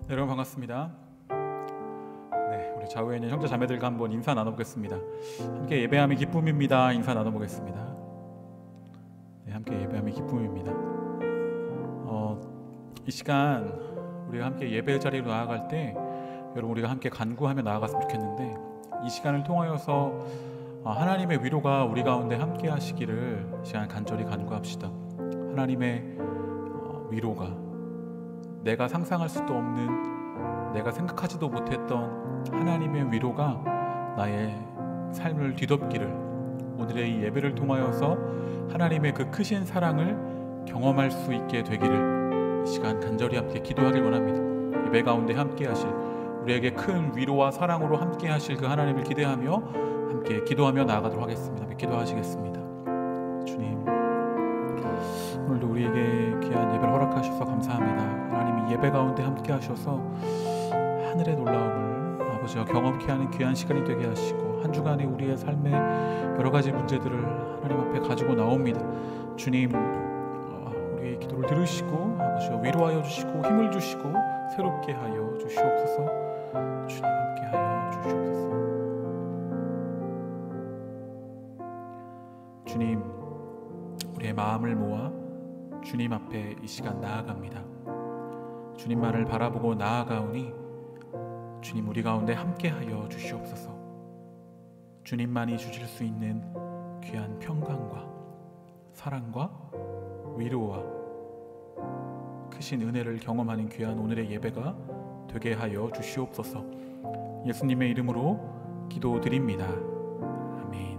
네, 여러분 반갑습니다. 네, 우리 좌우에 있는 형제 자매들과 한번 인사 나눠보겠습니다. 함께 예배함이 기쁨입니다. 인사 나눠보겠습니다. 네, 함께 예배함이 기쁨입니다. 이 시간 우리가 함께 예배 자리로 나아갈 때 여러분 우리가 함께 간구하며 나아갔으면 좋겠는데, 이 시간을 통하여서 하나님의 위로가 우리 가운데 함께 하시기를 이 시간 간절히 간구합시다. 하나님의 위로가 내가 상상할 수도 없는, 내가 생각하지도 못했던 하나님의 위로가 나의 삶을 뒤덮기를, 오늘의 이 예배를 통하여서 하나님의 그 크신 사랑을 경험할 수 있게 되기를 이 시간 간절히 함께 기도하길 원합니다. 예배 가운데 함께 하실, 우리에게 큰 위로와 사랑으로 함께 하실 그 하나님을 기대하며 함께 기도하며 나아가도록 하겠습니다. 기도하시겠습니다. 주님, 오늘도 우리에게 귀한 예배를 허락하셔서 감사합니다. 하나님이 예배 가운데 함께 하셔서 하늘의 놀라움을 아버지와 경험케 하는 귀한 시간이 되게 하시고, 한 주간의 우리의 삶의 여러 가지 문제들을 하나님 앞에 가지고 나옵니다. 주님, 우리의 기도를 들으시고 아버지와 위로하여 주시고 힘을 주시고 새롭게 하여 주시옵소서. 주님, 함께 하여 주시옵소서. 주님, 우리의 마음을 모아 주님 앞에 이 시간 나아갑니다. 주님만을 바라보고 나아가오니 주님, 우리 가운데 함께하여 주시옵소서. 주님만이 주실 수 있는 귀한 평강과 사랑과 위로와 크신 은혜를 경험하는 귀한 오늘의 예배가 되게 하여 주시옵소서. 예수님의 이름으로 기도드립니다. 아멘.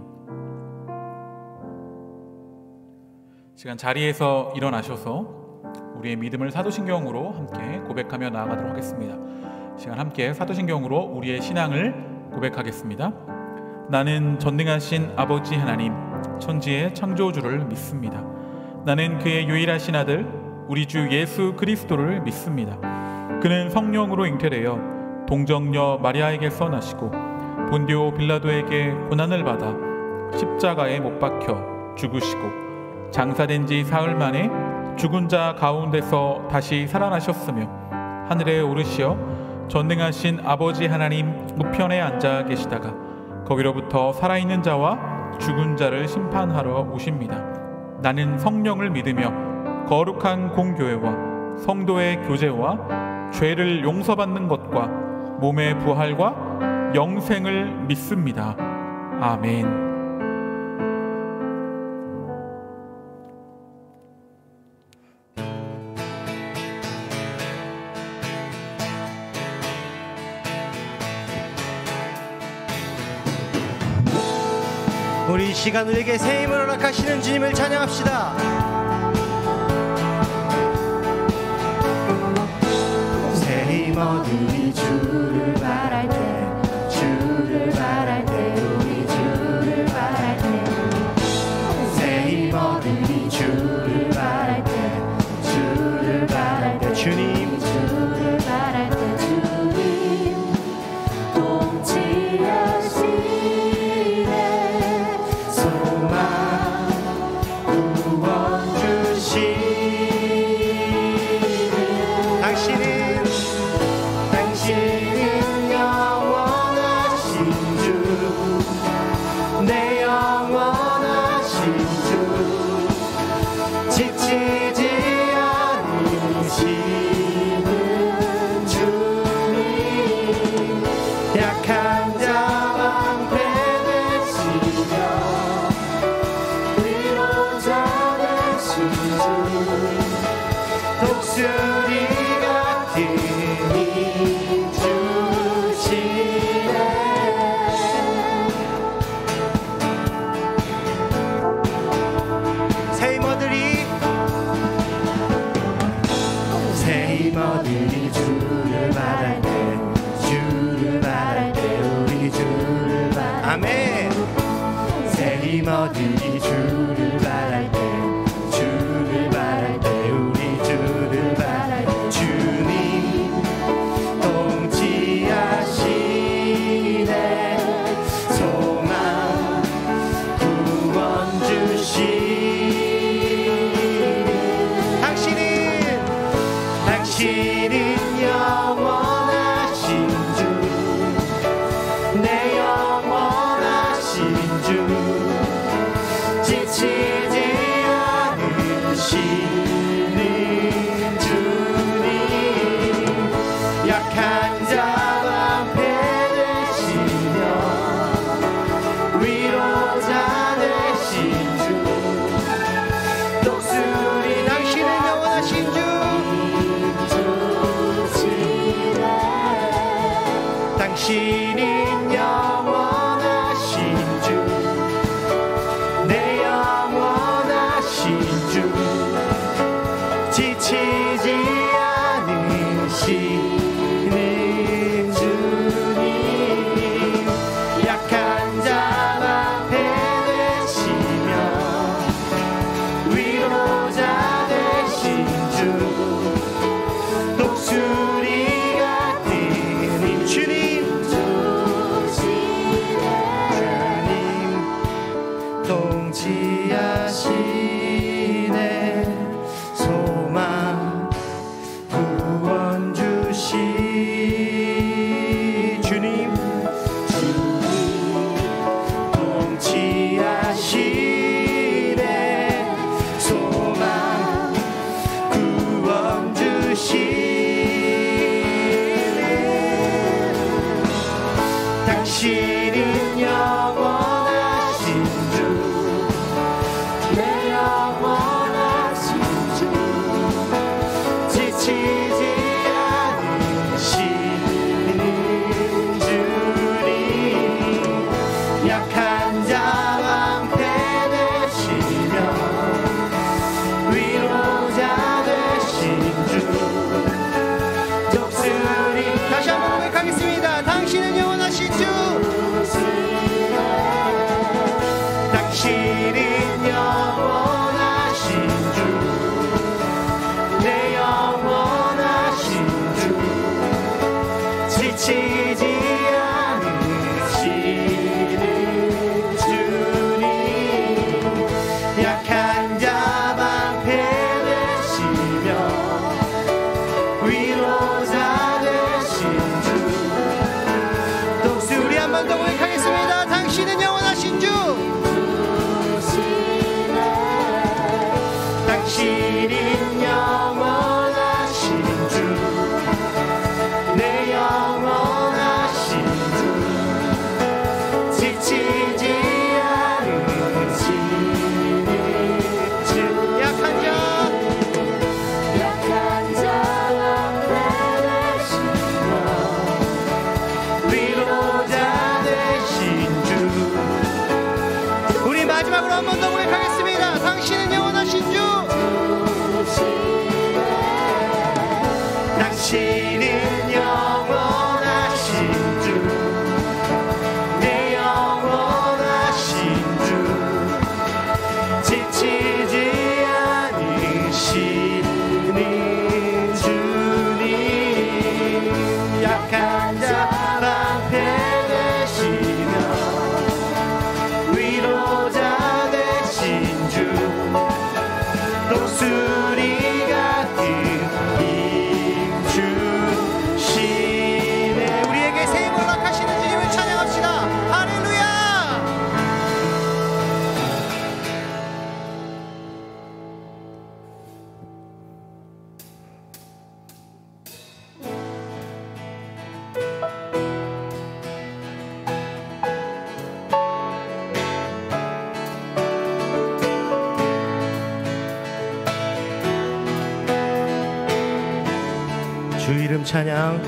시간 자리에서 일어나셔서 우리의 믿음을 사도신경으로 함께 고백하며 나아가도록 하겠습니다. 시간 함께 사도신경으로 우리의 신앙을 고백하겠습니다. 나는 전능하신 아버지 하나님, 천지의 창조주를 믿습니다. 나는 그의 유일하신 아들 우리 주 예수 그리스도를 믿습니다. 그는 성령으로 잉태되어 동정녀 마리아에게서 나시고 본디오 빌라도에게 고난을 받아 십자가에 못 박혀 죽으시고 장사된 지 사흘 만에 죽은 자 가운데서 다시 살아나셨으며 하늘에 오르시어 전능하신 아버지 하나님 우편에 앉아 계시다가 거기로부터 살아있는 자와 죽은 자를 심판하러 오십니다. 나는 성령을 믿으며 거룩한 공교회와 성도의 교제와 죄를 용서받는 것과 몸의 부활과 영생을 믿습니다. 아멘. 우리 이 시간 우리에게 새 힘을 허락하시는 주님을 찬양합시다. 새 힘 얻으리 주를 바랄 때, 주를 바랄 때, 우리 주를 바랄 때, 새 힘 얻으리 주를 바랄 때, 주를 바랄 때, 주님 주를 바랄 때, 주님 통치하시 어디 주를 바랄 때, 주를 바랄 때, 우리 주를 바랄 때, 주님 통치하시네. 소망 구원 주시네. 당신은 영원 당신은 영원하신 주, 내 영원하신 주, 지치지 않으시는 주님, 약한 자 앞에 되시며 위로자 되신 주, 독수리 같은 주님, 통치하시네. 소망 구원 주시 주님, 통치하시네. 소망 구원 주시네. 당신은 영원하신 주, 내 영원하신 주, 지치지 않으시는 주님, 약한 자 방패 되시며 위로자 되신 주, 독수리. 다시 한번 고백하겠습니다. 당신은 영원하신 주, 당신은 영원하신 주, 내 영원하신 주, 지치지 않으시는 주님, 약한 자 방패 되시며 위로자 되신 주, 독수리. 한 번 더 고백하겠습니다. 당신은 영원하신 주, 당신은 영원하신 주, 내 영원하신 주, 지치지 않으시는 주, 약한 자 앞에 되시며 위로자 되신 주. 우리 마지막으로 한 번 더 고백하겠습니다. 당신은 영원하신 주, 당신은 영원하신 주, 내 영원하신 주, 지치지 않으시는 주님, 약한 자 방패 되시며 위로자 되신 주, 독수리 같은 힘주시네. 우리에게 새 힘을 허락하시는 주님을 찬양합시다. 할렐루야. 주 이름 찬양.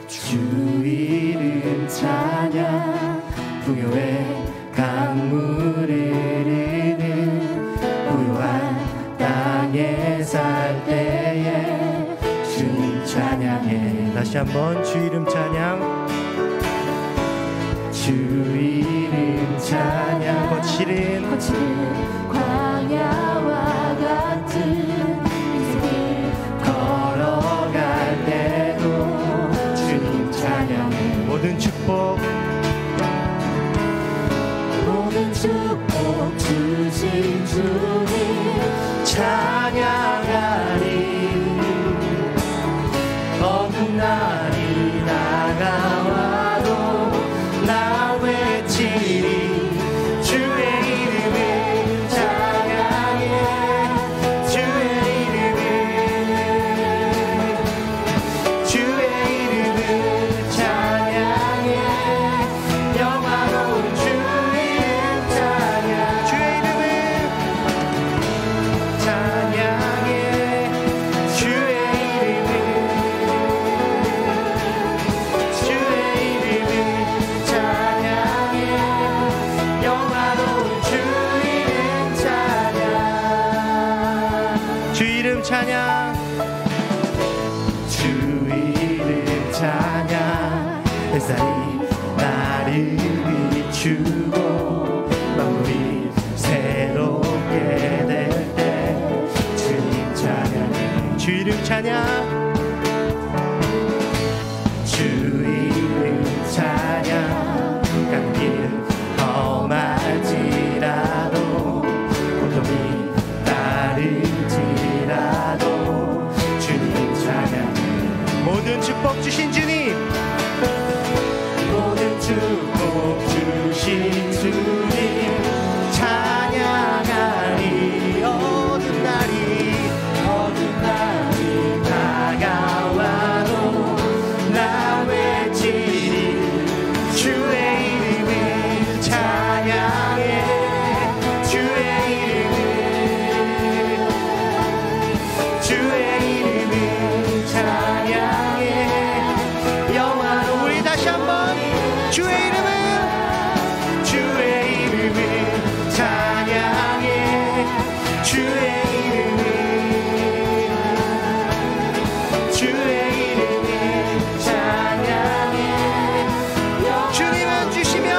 주 이름 찬양. 풍요의 강물을 흐르는 부유한 땅에 살 때에 주님 찬양해. 다시 한번 주 이름 찬양. 주 이름 찬양. 거칠은 광야와 같은 걸어갈 때도 주님 찬양해. 모든 축복 주신 주님 찬양하리. 어두운 날이 다가와도 나 외치리. 주의 이름을 찬양해. 주 이름 찬양. 주 이름 찬양. 햇살이 나를 비추고 만물이 새롭게 될 때 주님 찬양. 주 이름 찬양. 주 이름 찬양. 가는 길 험할지라도 고통이 따를지라도 주님 찬양. 모든 축복 주신 주님. 모든 축복 주신 주님 찬양하리. 어두운 날이 다가와도 나 외치리. 주의 이름을 찬양해. 주의 이름을 찬양해. 영화로 우리 다시 한번 주의 이름을 찬양해. 주의 이름을 찬양해. 주님은 주시며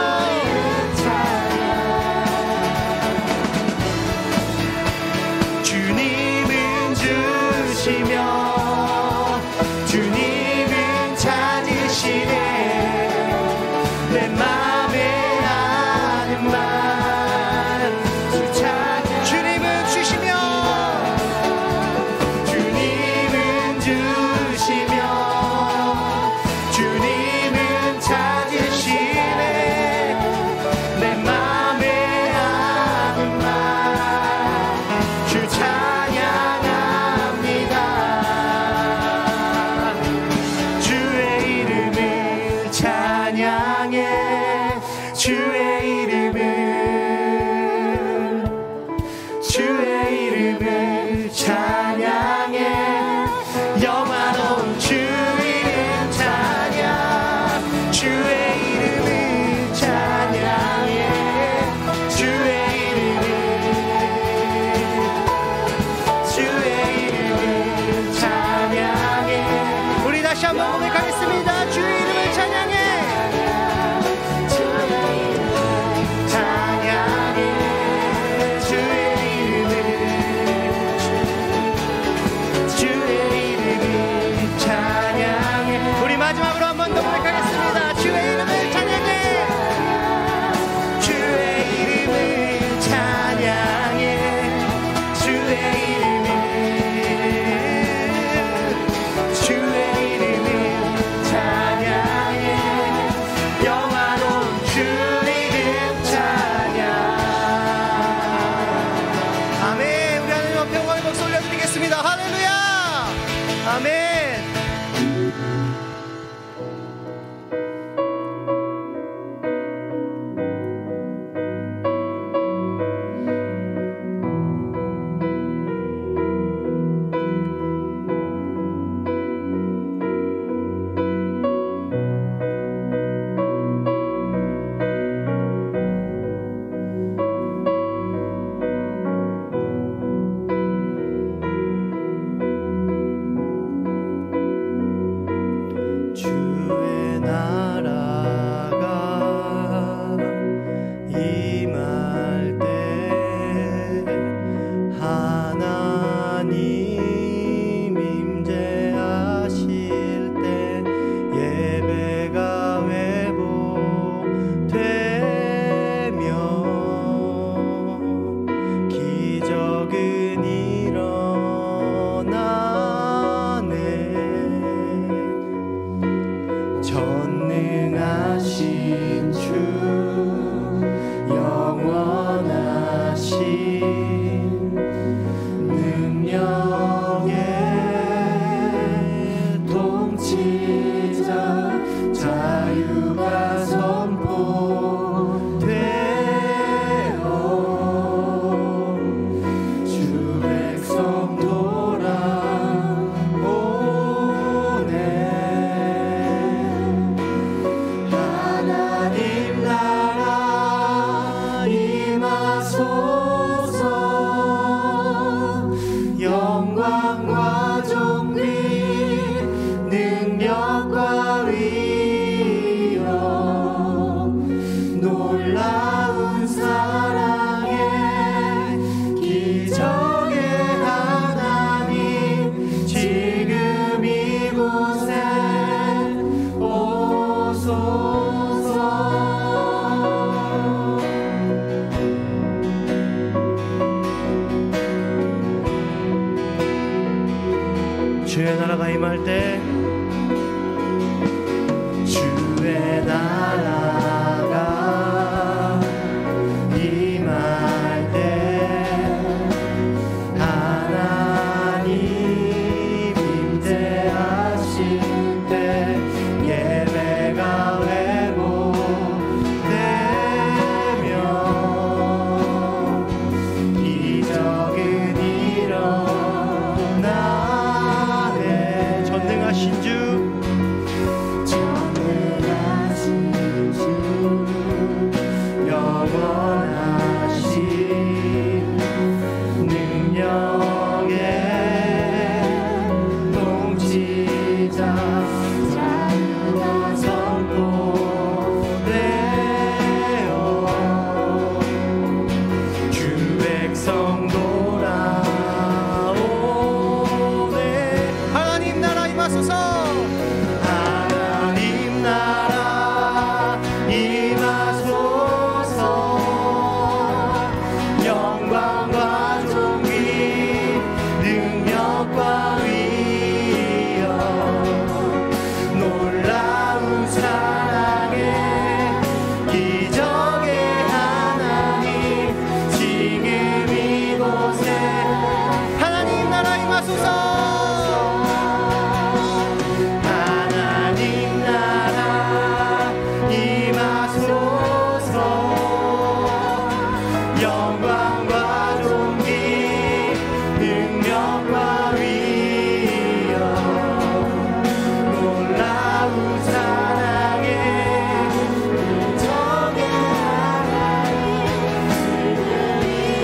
주님은 주시며 주님은 찾으시네. 내 맘에 아는 말 주님은 주시며 주님은 주시며 주님은 찾으시네. 내 맘에 아는 말 주 찬양합니다. 주의 이름을 찬양해. 주의 이름을 찬양해. 영화로운 주 이름 찬양. 주의 이름을 찬양해. 주의 이름을 찬양해. 우리 다시 한번 고백하겠습니다. 주의 이름을 찬양해. 찬양해. 주의 이름을 찬양해. 우리 마지막으로 한 번 더 고백하겠습니다. 주의 이름을 찬양해. 주의 이름을 찬양해. 주의 이름을 찬양해. 영화로운 주 이름 찬양. 아멘. 우리 하나님 앞에 영광의 박수 올려드리겠습니다. 할렐루야. 아멘. 영광과 존귀 능력과 위엄 놀라운 사랑의 기적의 하나님 지금 이곳에 오소서. 주의 나라가 임할 때 주의 나라가 임할 때 하나님 임재하실 때 예배가 회복되며 이적은 일어나네. 전능하신 주 영원하신 능력의 통치자 자유가 선포되어 주 백성 돌아오네. 하나님 나라 임하소서. 하나님 나라 임하소서. 영광과 존귀 능력과 위엄 놀라운 사랑의 기적의 하나님 지금 이곳에 하나님 나라 임하소서. 하나님 나라 임하소서. 영광과 존귀 능력과 위엄 놀라운 사랑의 기적의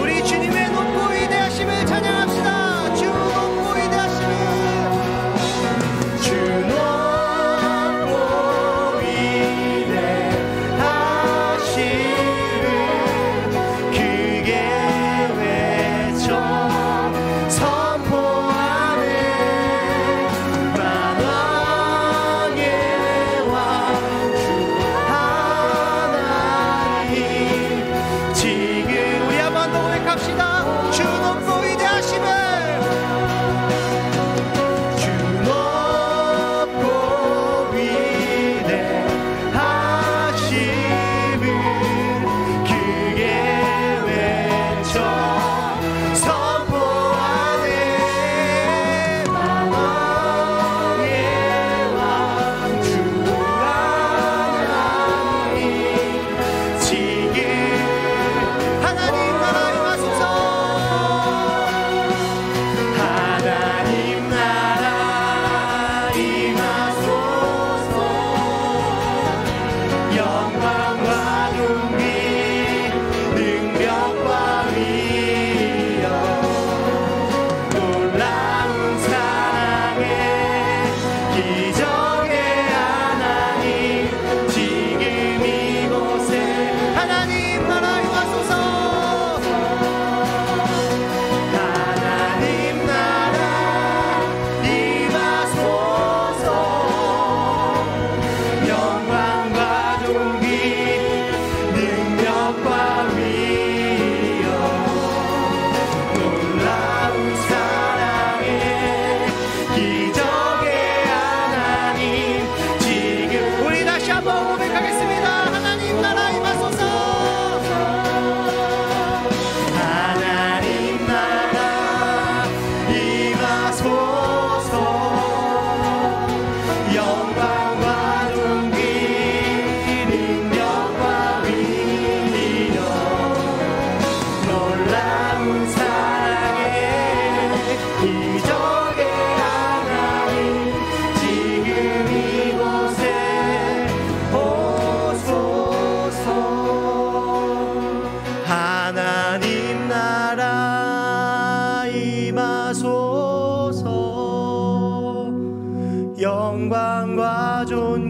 우리 주님의 높고 위대하심을 찬양합시다. 주 높고 위대하심을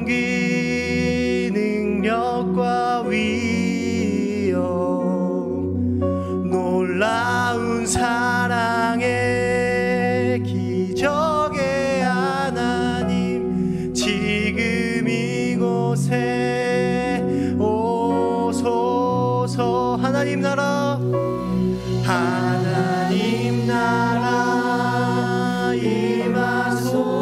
용기 능력과 위엄 놀라운 사랑의 기적의 하나님 지금 이곳에 오소서. 하나님 나라 하나님 나라 임하소서.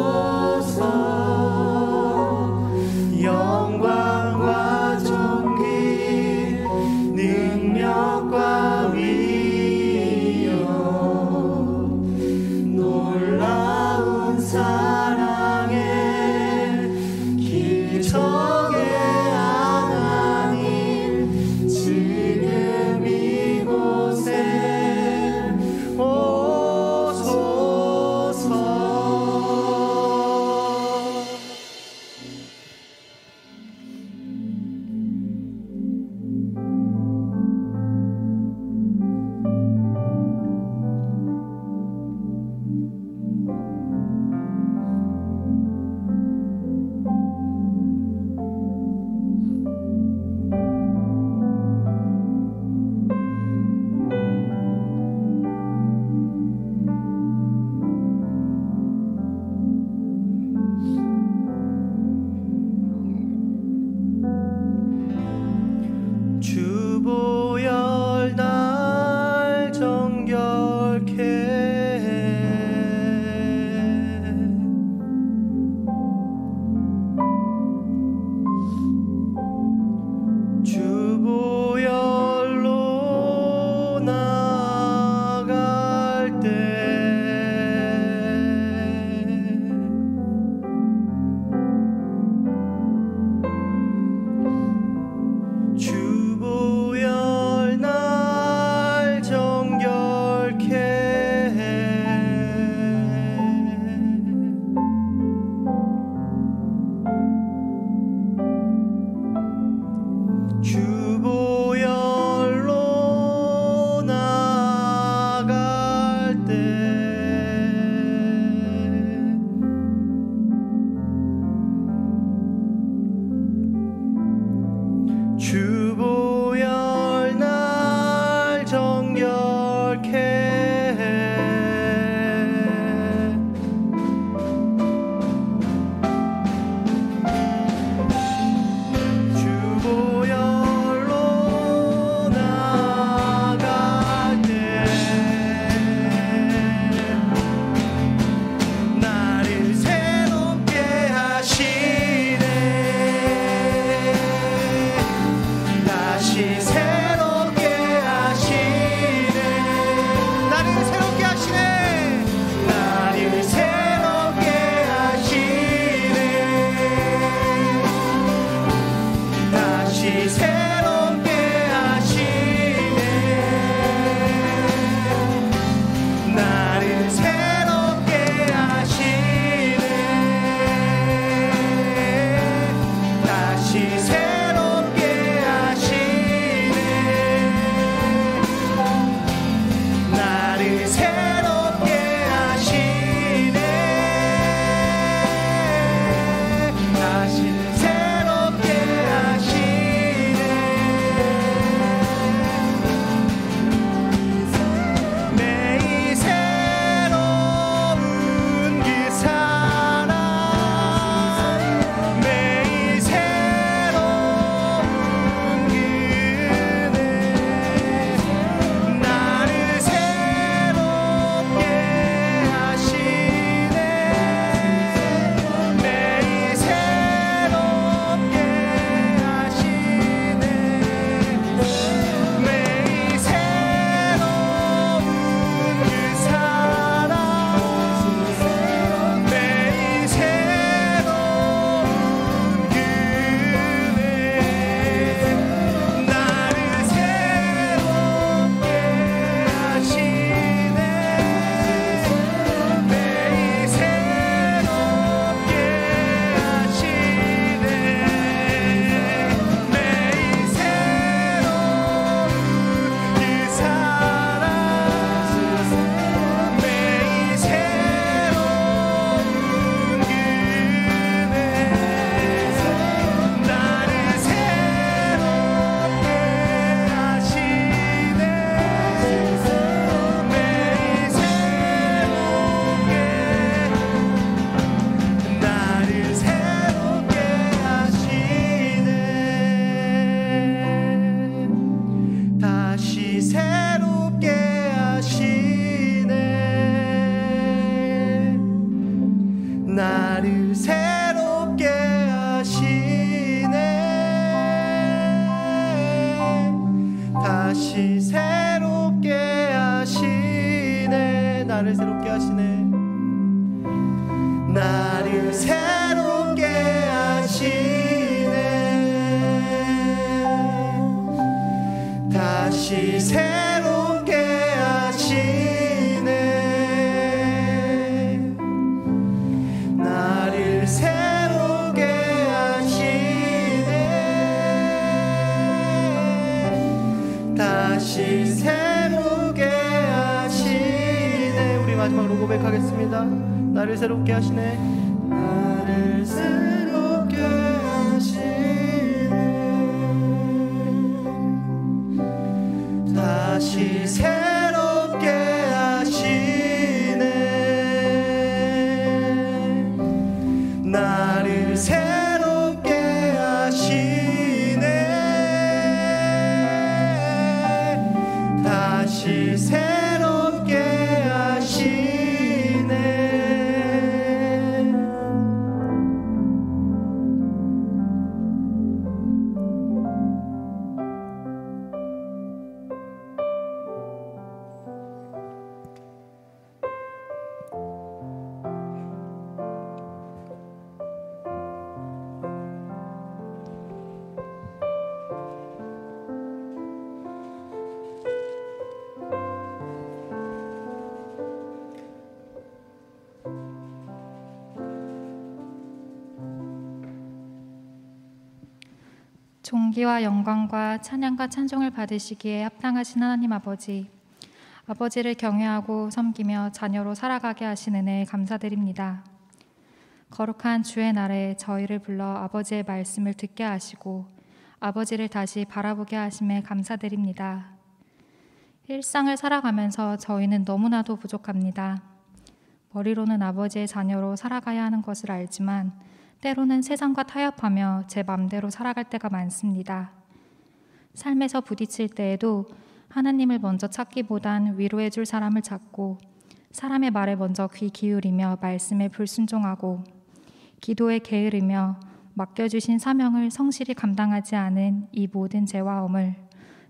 나를 새롭게 하시네. 나를 새롭게 하시네. 다시 새롭게 하시네. 나를 새롭게 하시네. 다시 새롭게 하시네. 존귀와 영광과 찬양과 찬송을 받으시기에 합당하신 하나님 아버지, 아버지를 경외하고 섬기며 자녀로 살아가게 하신 은혜에 감사드립니다. 거룩한 주의 날에 저희를 불러 아버지의 말씀을 듣게 하시고 아버지를 다시 바라보게 하심에 감사드립니다. 일상을 살아가면서 저희는 너무나도 부족합니다. 머리로는 아버지의 자녀로 살아가야 하는 것을 알지만 때로는 세상과 타협하며 제 맘대로 살아갈 때가 많습니다. 삶에서 부딪힐 때에도 하나님을 먼저 찾기보단 위로해 줄 사람을 찾고 사람의 말에 먼저 귀 기울이며 말씀에 불순종하고 기도에 게으르며 맡겨주신 사명을 성실히 감당하지 않은 이 모든 죄와 엄을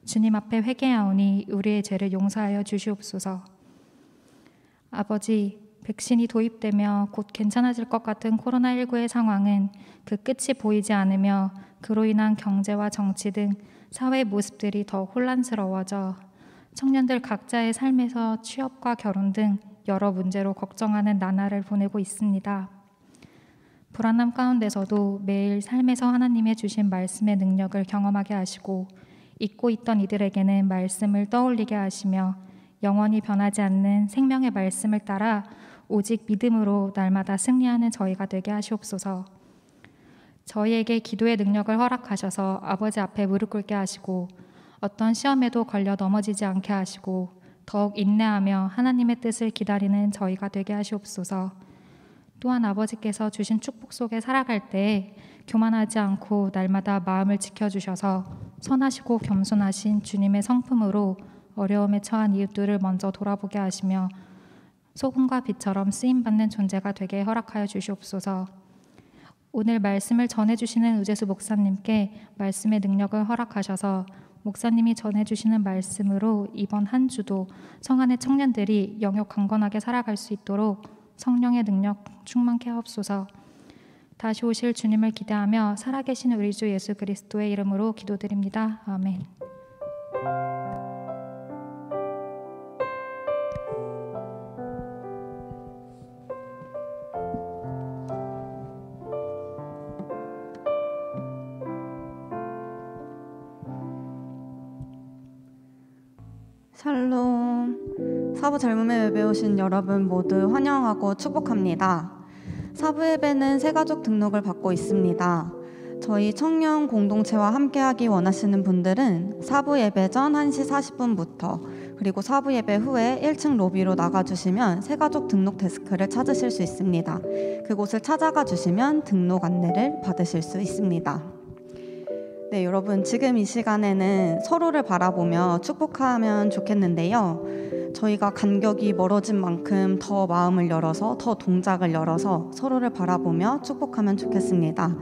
주님 앞에 회개하오니 우리의 죄를 용서하여 주시옵소서. 아버지, 백신이 도입되며 곧 괜찮아질 것 같은 코로나19의 상황은 그 끝이 보이지 않으며 그로 인한 경제와 정치 등 사회의 모습들이 더 혼란스러워져 청년들 각자의 삶에서 취업과 결혼 등 여러 문제로 걱정하는 나날을 보내고 있습니다. 불안함 가운데서도 매일 삶에서 하나님의 주신 말씀의 능력을 경험하게 하시고 잊고 있던 이들에게는 말씀을 떠올리게 하시며 영원히 변하지 않는 생명의 말씀을 따라 오직 믿음으로 날마다 승리하는 저희가 되게 하시옵소서. 저희에게 기도의 능력을 허락하셔서 아버지 앞에 무릎 꿇게 하시고 어떤 시험에도 걸려 넘어지지 않게 하시고 더욱 인내하며 하나님의 뜻을 기다리는 저희가 되게 하시옵소서. 또한 아버지께서 주신 축복 속에 살아갈 때에 교만하지 않고 날마다 마음을 지켜주셔서 선하시고 겸손하신 주님의 성품으로 어려움에 처한 이웃들을 먼저 돌아보게 하시며 소금과 빛처럼 쓰임받는 존재가 되게 허락하여 주시옵소서. 오늘 말씀을 전해주시는 우재수 목사님께 말씀의 능력을 허락하셔서 목사님이 전해주시는 말씀으로 이번 한 주도 성안의 청년들이 영역 강건하게 살아갈 수 있도록 성령의 능력 충만케 하옵소서. 다시 오실 주님을 기대하며 살아계신 우리 주 예수 그리스도의 이름으로 기도드립니다. 아멘. 샬롬. 사부 젊음의 예배 오신 여러분 모두 환영하고 축복합니다. 사부 예배는 새가족 등록을 받고 있습니다. 저희 청년 공동체와 함께하기 원하시는 분들은 사부 예배 전 1시 40분부터 그리고 사부 예배 후에 1층 로비로 나가주시면 새가족 등록 데스크를 찾으실 수 있습니다. 그곳을 찾아가 주시면 등록 안내를 받으실 수 있습니다. 네, 여러분 지금 이 시간에는 서로를 바라보며 축복하면 좋겠는데요. 저희가 간격이 멀어진 만큼 더 마음을 열어서 더 동작을 열어서 서로를 바라보며 축복하면 좋겠습니다.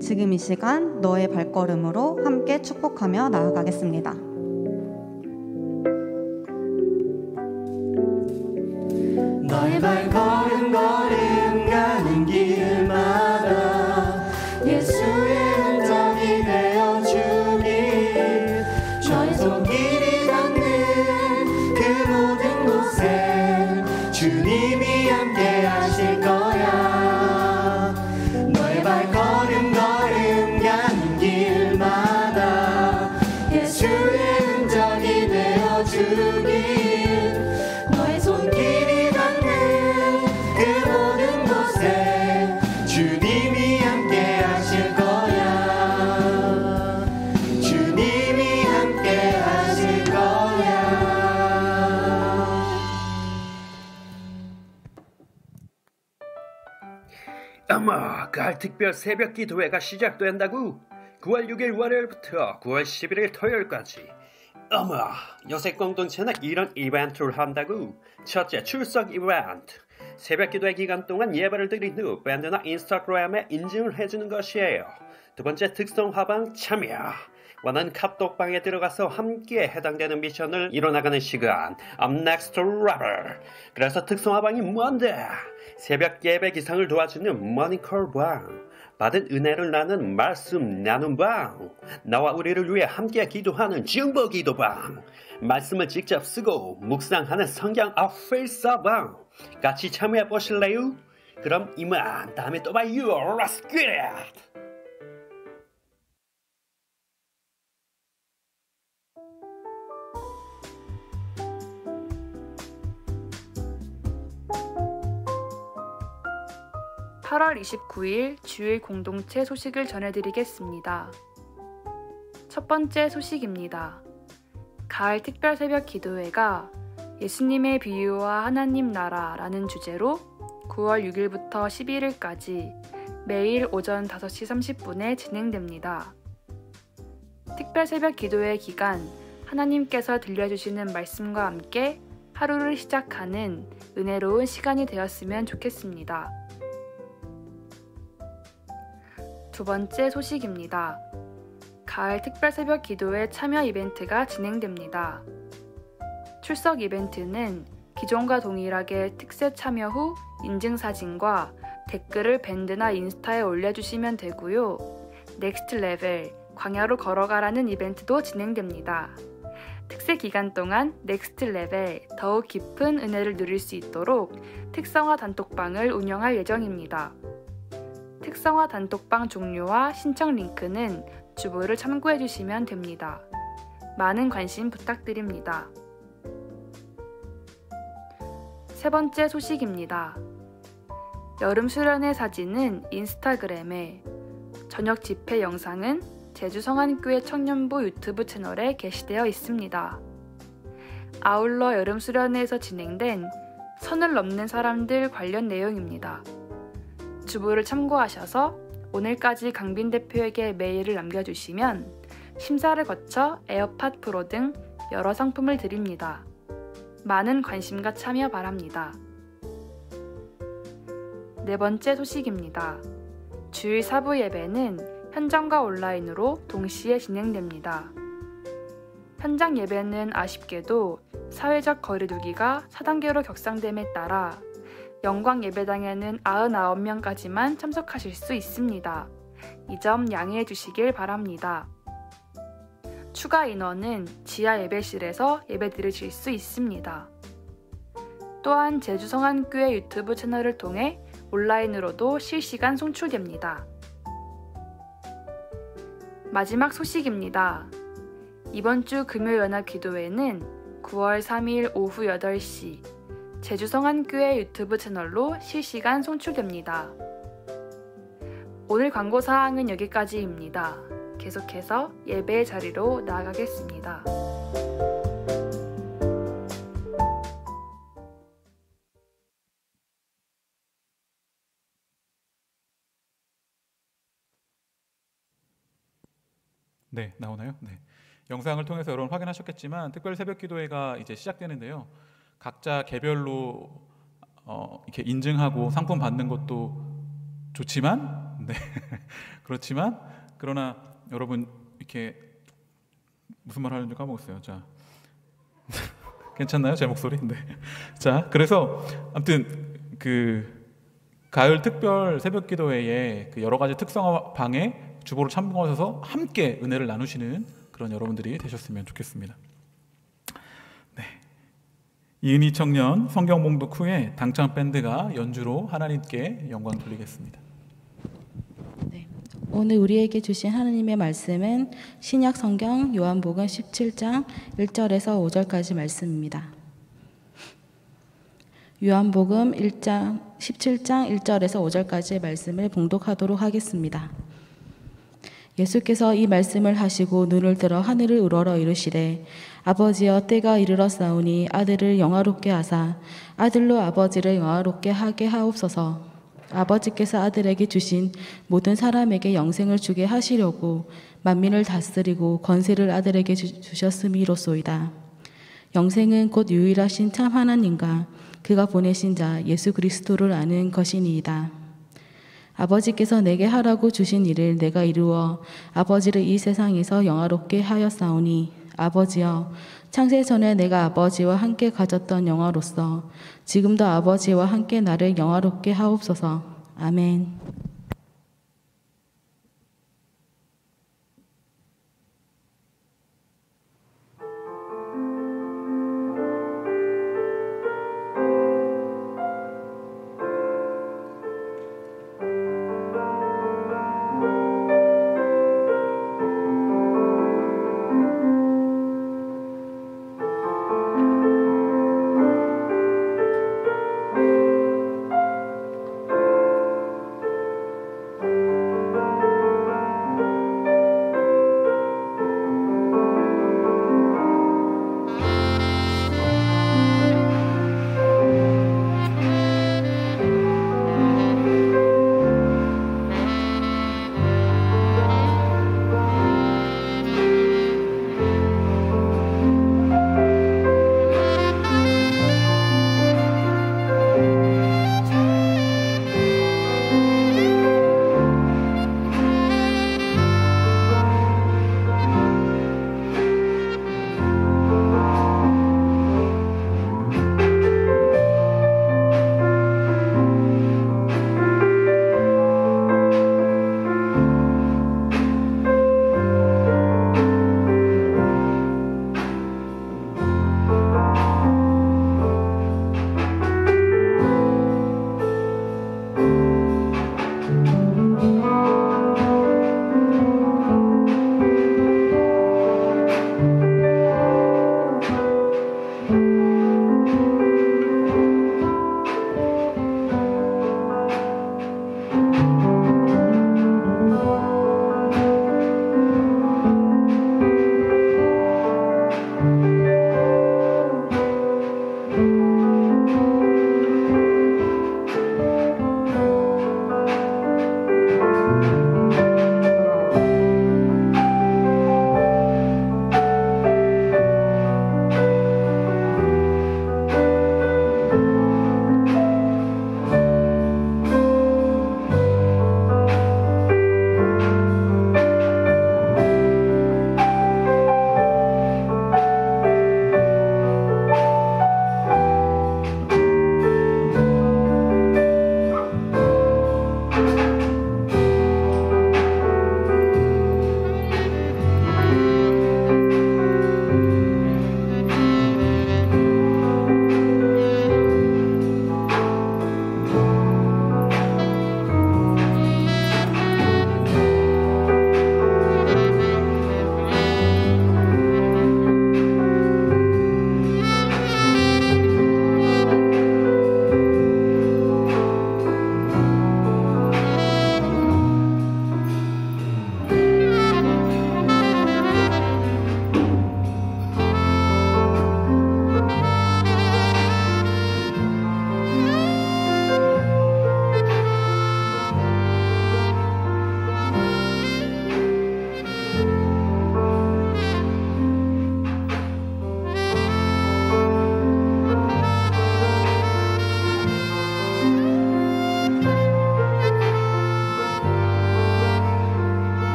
지금 이 시간 너의 발걸음으로 함께 축복하며 나아가겠습니다. 너의 발걸음 걸음 가는 길마다 예수의 흔적이 되어주길 너의 손길이 닿는 그 모든 곳에 주님이 함께 하실 거야. 너의 발걸음 걸음 가는 길마다 예수의 흔적이 되어주길 너의 손길이 닿는 그 어머, 가을 특별 새벽 기도회가 시작된다고? 9월 6일 월요일부터 9월 11일 토요일까지. 어머, 요새 공동체는 이런 이벤트를 한다고. 첫째, 출석 이벤트. 새벽 기도회 기간 동안 예배를 드린 후 밴드나 인스타그램에 인증을 해주는 것이에요. 두 번째, 특성 화방 참여. 원하는 카톡방에 들어가서 함께 해당되는 미션을 이뤄나가는 시간. I'm next level. 그래서 특성 화방이 뭔데? 새벽 예배 기상을 도와주는 모닝콜 방. 받은 은혜를 나눈 말씀 나눔 방. 나와 우리를 위해 함께 기도하는 중보 기도 방. 말씀을 직접 쓰고 묵상하는 성경 앞필사 방. 같이 참여해 보실래요? 그럼 이만 다음에 또 봐요. Let's get it! (8월 29일) 주일 공동체 소식을 전해드리겠습니다. 첫 번째 소식입니다. 가을 특별 새벽 기도회가 예수님의 비유와 하나님 나라라는 주제로 9월 6일부터 11일까지 매일 오전 5시 30분에 진행됩니다. 특별 새벽 기도회 기간 하나님께서 들려주시는 말씀과 함께 하루를 시작하는 은혜로운 시간이 되었으면 좋겠습니다. 두 번째 소식입니다. 가을 특별 새벽 기도회 참여 이벤트가 진행됩니다. 출석 이벤트는 기존과 동일하게 특세 참여 후 인증사진과 댓글을 밴드나 인스타에 올려주시면 되고요. 넥스트 레벨, 광야로 걸어가라는 이벤트도 진행됩니다. 특세 기간 동안 넥스트 레벨, 더욱 깊은 은혜를 누릴 수 있도록 특성화 단톡방을 운영할 예정입니다. 특성화 단톡방 종료와 신청 링크는 주보를 참고해 주시면 됩니다. 많은 관심 부탁드립니다. 세 번째 소식입니다. 여름 수련회 사진은 인스타그램에, 저녁 집회 영상은 제주 성안교회 청년부 유튜브 채널에 게시되어 있습니다. 아울러 여름 수련회에서 진행된 선을 넘는 사람들 관련 내용입니다. 주보를 참고하셔서 오늘까지 강빈 대표에게 메일을 남겨주시면 심사를 거쳐 에어팟 프로 등 여러 상품을 드립니다. 많은 관심과 참여 바랍니다. 네 번째 소식입니다. 주일 사부 예배는 현장과 온라인으로 동시에 진행됩니다. 현장 예배는 아쉽게도 사회적 거리두기가 4단계로 격상됨에 따라 영광 예배당에는 99명까지만 참석하실 수 있습니다. 이 점 양해해 주시길 바랍니다. 추가 인원은 지하 예배실에서 예배 드리실 수 있습니다. 또한 제주 성안교회 유튜브 채널을 통해 온라인으로도 실시간 송출됩니다. 마지막 소식입니다. 이번 주 금요연합 기도회는 9월 3일 오후 8시 제주 성안교회 유튜브 채널로 실시간 송출됩니다. 오늘 광고사항은 여기까지입니다. 계속해서 예배의 자리로 나아가겠습니다. 네, 나오나요? 네. 영상을 통해서 여러분 확인하셨겠지만 특별 새벽 기도회가 이제 시작되는데요. 각자 개별로 이렇게 인증하고 상품 받는 것도 좋지만, 네. 그러나 여러분 이렇게 무슨 말 하는지 까먹었어요. 자, 괜찮나요? 제 목소리? 네. 자, 그래서 아무튼 그 가을 특별 새벽 기도회에 그 여러 가지 특성화 방에 주보를 참고하셔서 함께 은혜를 나누시는 그런 여러분들이 되셨으면 좋겠습니다. 네. 이은희 청년 성경 봉독 후에 당찬 밴드가 연주로 하나님께 영광 돌리겠습니다. 네. 오늘 우리에게 주신 하나님의 말씀은 신약 성경 요한복음 17장 1절에서 5절까지 말씀입니다. 요한복음 17장 1절에서 5절까지의 말씀을 봉독하도록 하겠습니다. 예수께서 이 말씀을 하시고 눈을 들어 하늘을 우러러 이르시되 아버지여 때가 이르렀사오니 아들을 영화롭게 하사 아들로 아버지를 영화롭게 하게 하옵소서. 아버지께서 아들에게 주신 모든 사람에게 영생을 주게 하시려고 만민을 다스리고 권세를 아들에게 주셨음이로소이다. 영생은 곧 유일하신 참 하나님과 그가 보내신 자 예수 그리스도를 아는 것이니이다. 아버지께서 내게 하라고 주신 일을 내가 이루어 아버지를 이 세상에서 영화롭게 하였사오니 아버지여, 창세 전에 내가 아버지와 함께 가졌던 영화로서 지금도 아버지와 함께 나를 영화롭게 하옵소서. 아멘.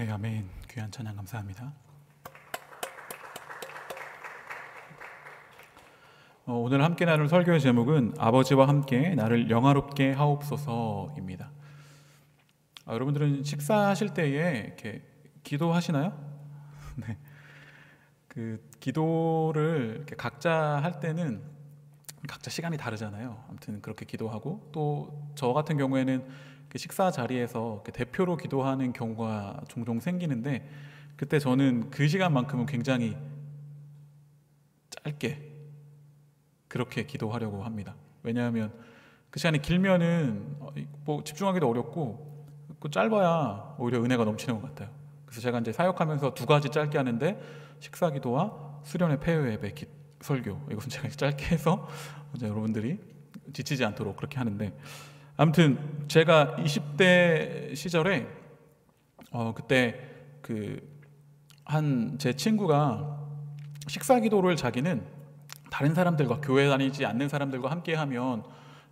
네, 아멘. 귀한 찬양 감사합니다. 오늘 함께 나눌 설교의 제목은 아버지와 함께 나를 영화롭게 하옵소서입니다. 여러분들은 식사하실 때에 이렇게 기도하시나요? 네. 그 기도를 이렇게 각자 할 때는 각자 시간이 다르잖아요. 아무튼 그렇게 기도하고 또 저 같은 경우에는 식사 자리에서 대표로 기도하는 경우가 종종 생기는데 그때 저는 그 시간만큼은 굉장히 짧게 그렇게 기도하려고 합니다. 왜냐하면 그 시간이 길면은 뭐 집중하기도 어렵고 짧아야 오히려 은혜가 넘치는 것 같아요. 그래서 제가 이제 사역하면서 두 가지 짧게 하는데 식사 기도와 수련회 폐회 예배 설교, 이것은 제가 짧게 해서 이제 여러분들이 지치지 않도록 그렇게 하는데, 아무튼 제가 20대 시절에 그때 한 제 친구가 식사 기도를 자기는 다른 사람들과, 교회 다니지 않는 사람들과 함께 하면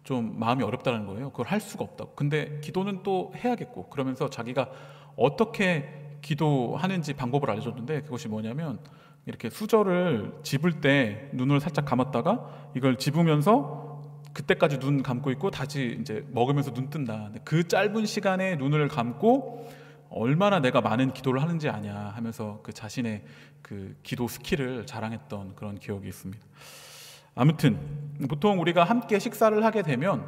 좀 마음이 어렵다는 거예요. 그걸 할 수가 없다고. 근데 기도는 또 해야겠고, 그러면서 자기가 어떻게 기도하는지 방법을 알려줬는데, 그것이 뭐냐면 이렇게 수저를 집을 때 눈을 살짝 감았다가 이걸 집으면서 그때까지 눈 감고 있고 다시 이제 먹으면서 눈 뜬다. 그 짧은 시간에 눈을 감고 얼마나 내가 많은 기도를 하는지 아냐 하면서 그 자신의 그 기도 스킬을 자랑했던 그런 기억이 있습니다. 아무튼 보통 우리가 함께 식사를 하게 되면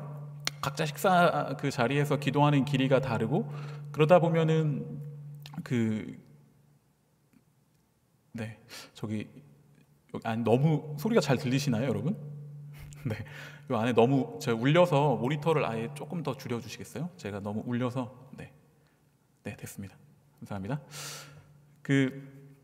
각자 식사 그 자리에서 기도하는 길이가 다르고, 그러다 보면은 저기 안에 너무 소리가 잘 들리시나요, 여러분? 네, 이 안에 너무 제가 울려서 모니터를 아예 조금 더 줄여주시겠어요? 제가 너무 울려서. 네, 됐습니다. 감사합니다.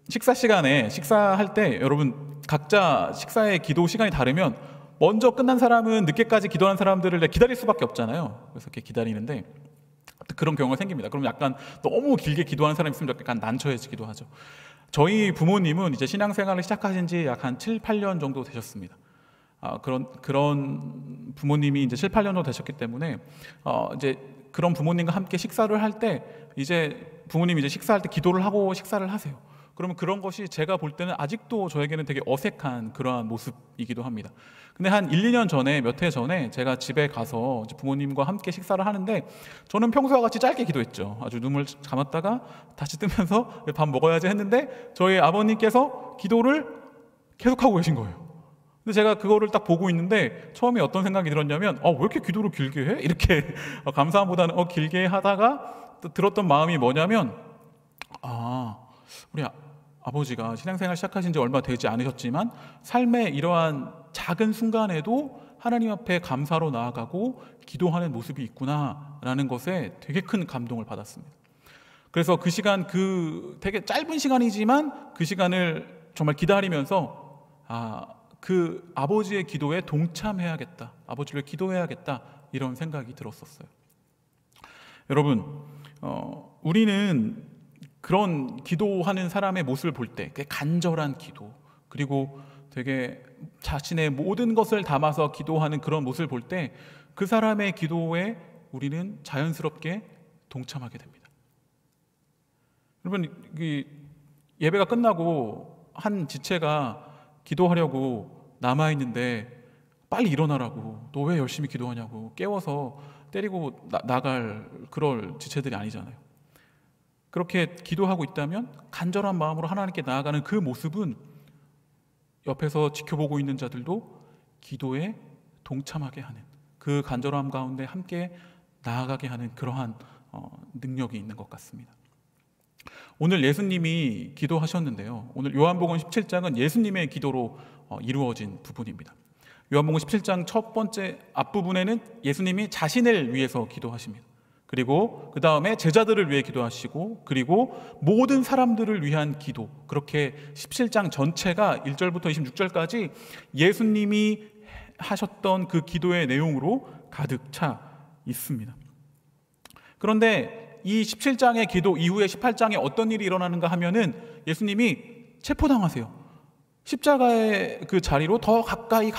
식사 시간에 식사할 때 여러분 각자 식사의 기도 시간이 다르면 먼저 끝난 사람은 늦게까지 기도하는 사람들을 기다릴 수밖에 없잖아요. 그래서 이렇게 기다리는데 그런 경우가 생깁니다. 그럼 약간 너무 길게 기도하는 사람이 있으면 약간 난처해지기도 하죠. 저희 부모님은 이제 신앙생활을 시작하신 지 약 한 7, 8년 정도 되셨습니다. 그런 부모님이 이제 7, 8년 정도 되셨기 때문에 이제 그런 부모님과 함께 식사를 할 때 이제 부모님이 이제 식사할 때 기도를 하고 식사를 하세요. 그러면 그런 것이 제가 볼 때는 아직도 저에게는 되게 어색한 그러한 모습이기도 합니다. 근데 한 1, 2년 전에, 몇 해 전에 제가 집에 가서 부모님과 함께 식사를 하는데 저는 평소와 같이 짧게 기도했죠. 아주 눈을 감았다가 다시 뜨면서 밥 먹어야지 했는데 저희 아버님께서 기도를 계속하고 계신 거예요. 근데 제가 그거를 딱 보고 있는데 처음에 어떤 생각이 들었냐면 왜 이렇게 기도를 길게 해? 이렇게 감사함보다는 길게 하다가 또 들었던 마음이 뭐냐면 우리 아버지가 신앙생활 시작하신 지 얼마 되지 않으셨지만 삶의 이러한 작은 순간에도 하나님 앞에 감사로 나아가고 기도하는 모습이 있구나라는 것에 되게 큰 감동을 받았습니다. 그래서 그 시간, 되게 짧은 시간이지만 그 시간을 정말 기다리면서 그 아버지의 기도에 동참해야겠다, 아버지를 기도해야겠다, 이런 생각이 들었었어요. 여러분, 우리는 그런 기도하는 사람의 모습을 볼 때 간절한 기도, 그리고 되게 자신의 모든 것을 담아서 기도하는 그런 모습을 볼 때 그 사람의 기도에 우리는 자연스럽게 동참하게 됩니다. 여러분, 예배가 끝나고 한 지체가 기도하려고 남아있는데 빨리 일어나라고, 너 왜 열심히 기도하냐고 깨워서 때리고 나갈 그럴 지체들이 아니잖아요. 그렇게 기도하고 있다면 간절한 마음으로 하나님께 나아가는 그 모습은 옆에서 지켜보고 있는 자들도 기도에 동참하게 하는, 그 간절함 가운데 함께 나아가게 하는 그러한 능력이 있는 것 같습니다. 오늘 예수님이 기도하셨는데요, 오늘 요한복음 17장은 예수님의 기도로 이루어진 부분입니다. 요한복음 17장 첫 번째 앞부분에는 예수님이 자신을 위해서 기도하십니다. 그리고 그 다음에 제자들을 위해 기도하시고, 그리고 모든 사람들을 위한 기도, 그렇게 17장 전체가 1절부터 26절까지 예수님이 하셨던 그 기도의 내용으로 가득 차 있습니다. 그런데 이 17장의 기도 이후에 18장에 어떤 일이 일어나는가 하면은 예수님이 체포당하세요. 십자가의 그 자리로 더 가까이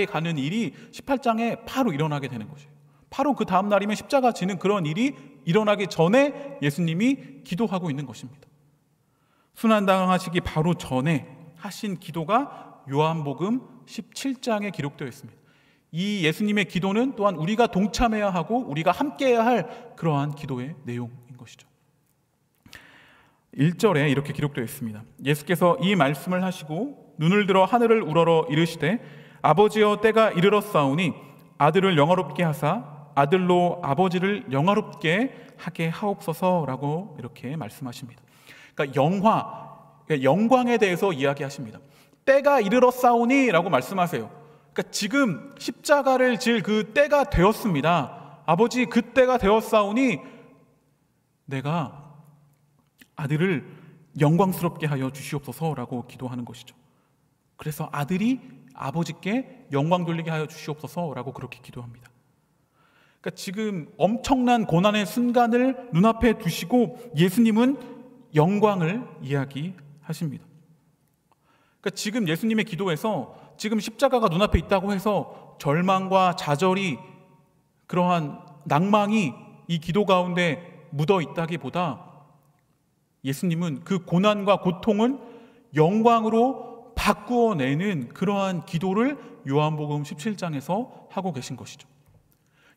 가는 일이 18장에 바로 일어나게 되는 것이에요. 바로 그 다음 날이면 십자가 지는 그런 일이 일어나기 전에 예수님이 기도하고 있는 것입니다. 순환당하시기 바로 전에 하신 기도가 요한복음 17장에 기록되어 있습니다. 이 예수님의 기도는 또한 우리가 동참해야 하고 우리가 함께해야 할 그러한 기도의 내용인 것이죠. 1절에 이렇게 기록되어 있습니다. 예수께서 이 말씀을 하시고 눈을 들어 하늘을 우러러 이르시되 아버지여 때가 이르렀사오니 아들을 영화롭게 하사 아들로 아버지를 영화롭게 하게 하옵소서라고 이렇게 말씀하십니다. 그러니까 영광에 대해서 이야기하십니다. 때가 이르렀사오니 라고 말씀하세요. 그러니까 지금 십자가를 질 그 때가 되었습니다. 아버지, 그 때가 되었사오니 내가 아들을 영광스럽게 하여 주시옵소서라고 기도하는 것이죠. 그래서 아들이 아버지께 영광 돌리게 하여 주시옵소서라고 그렇게 기도합니다. 그러니까 지금 엄청난 고난의 순간을 눈앞에 두시고 예수님은 영광을 이야기하십니다. 그러니까 지금 예수님의 기도에서 지금 십자가가 눈앞에 있다고 해서 절망과 좌절이, 그러한 낭망이 이 기도 가운데 묻어 있다기보다 예수님은 그 고난과 고통은 영광으로 바꾸어내는 그러한 기도를 요한복음 17장에서 하고 계신 것이죠.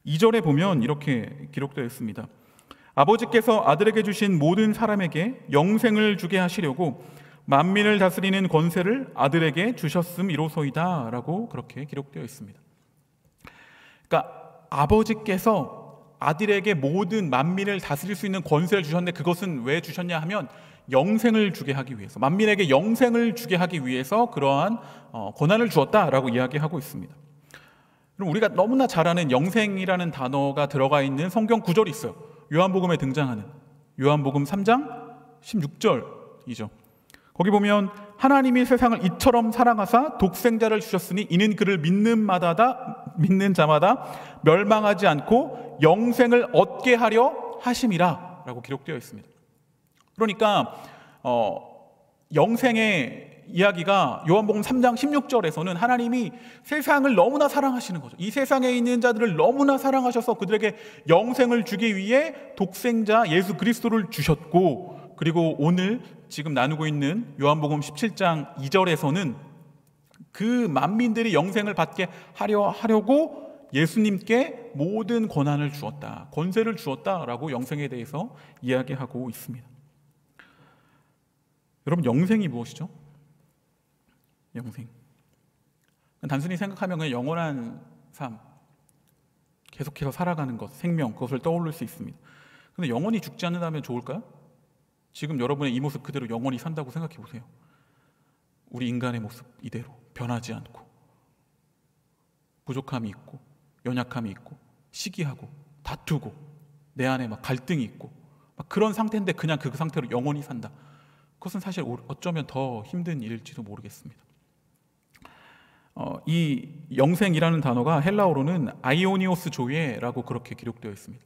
2절에 보면 이렇게 기록되어 있습니다. 아버지께서 아들에게 주신 모든 사람에게 영생을 주게 하시려고 만민을 다스리는 권세를 아들에게 주셨음이로소이다 라고 그렇게 기록되어 있습니다. 그러니까 아버지께서 아들에게 모든 만민을 다스릴 수 있는 권세를 주셨는데 그것은 왜 주셨냐 하면 영생을 주게 하기 위해서, 만민에게 영생을 주게 하기 위해서 그러한 권한을 주었다라고 이야기하고 있습니다. 그럼 우리가 너무나 잘 아는 영생이라는 단어가 들어가 있는 성경 구절이 있어요. 요한복음에 등장하는 요한복음 3장 16절이죠. 거기 보면 하나님이 세상을 이처럼 사랑하사 독생자를 주셨으니 이는 그를 믿는 자마다 멸망하지 않고 영생을 얻게 하려 하심이라 라고 기록되어 있습니다. 그러니까 영생의 이야기가 요한복음 3장 16절에서는 하나님이 세상을 너무나 사랑하시는 거죠. 이 세상에 있는 자들을 너무나 사랑하셔서 그들에게 영생을 주기 위해 독생자 예수 그리스도를 주셨고, 그리고 오늘 지금 나누고 있는 요한복음 17장 2절에서는 그 만민들이 영생을 받게 하려고 예수님께 모든 권한을 주었다, 권세를 주었다라고 영생에 대해서 이야기하고 있습니다. 여러분, 영생이 무엇이죠? 영생. 단순히 생각하면 그냥 영원한 삶, 계속해서 살아가는 것, 생명, 그것을 떠올릴 수 있습니다. 그런데 영원히 죽지 않는다면 좋을까요? 지금 여러분의 이 모습 그대로 영원히 산다고 생각해 보세요. 우리 인간의 모습 이대로 변하지 않고, 부족함이 있고 연약함이 있고 시기하고 다투고 내 안에 막 갈등이 있고 막 그런 상태인데 그냥 그 상태로 영원히 산다. 그것은 사실 어쩌면 더 힘든 일일지도 모르겠습니다. 이 영생이라는 단어가 헬라어로는 아이오니오스 조예라고 그렇게 기록되어 있습니다.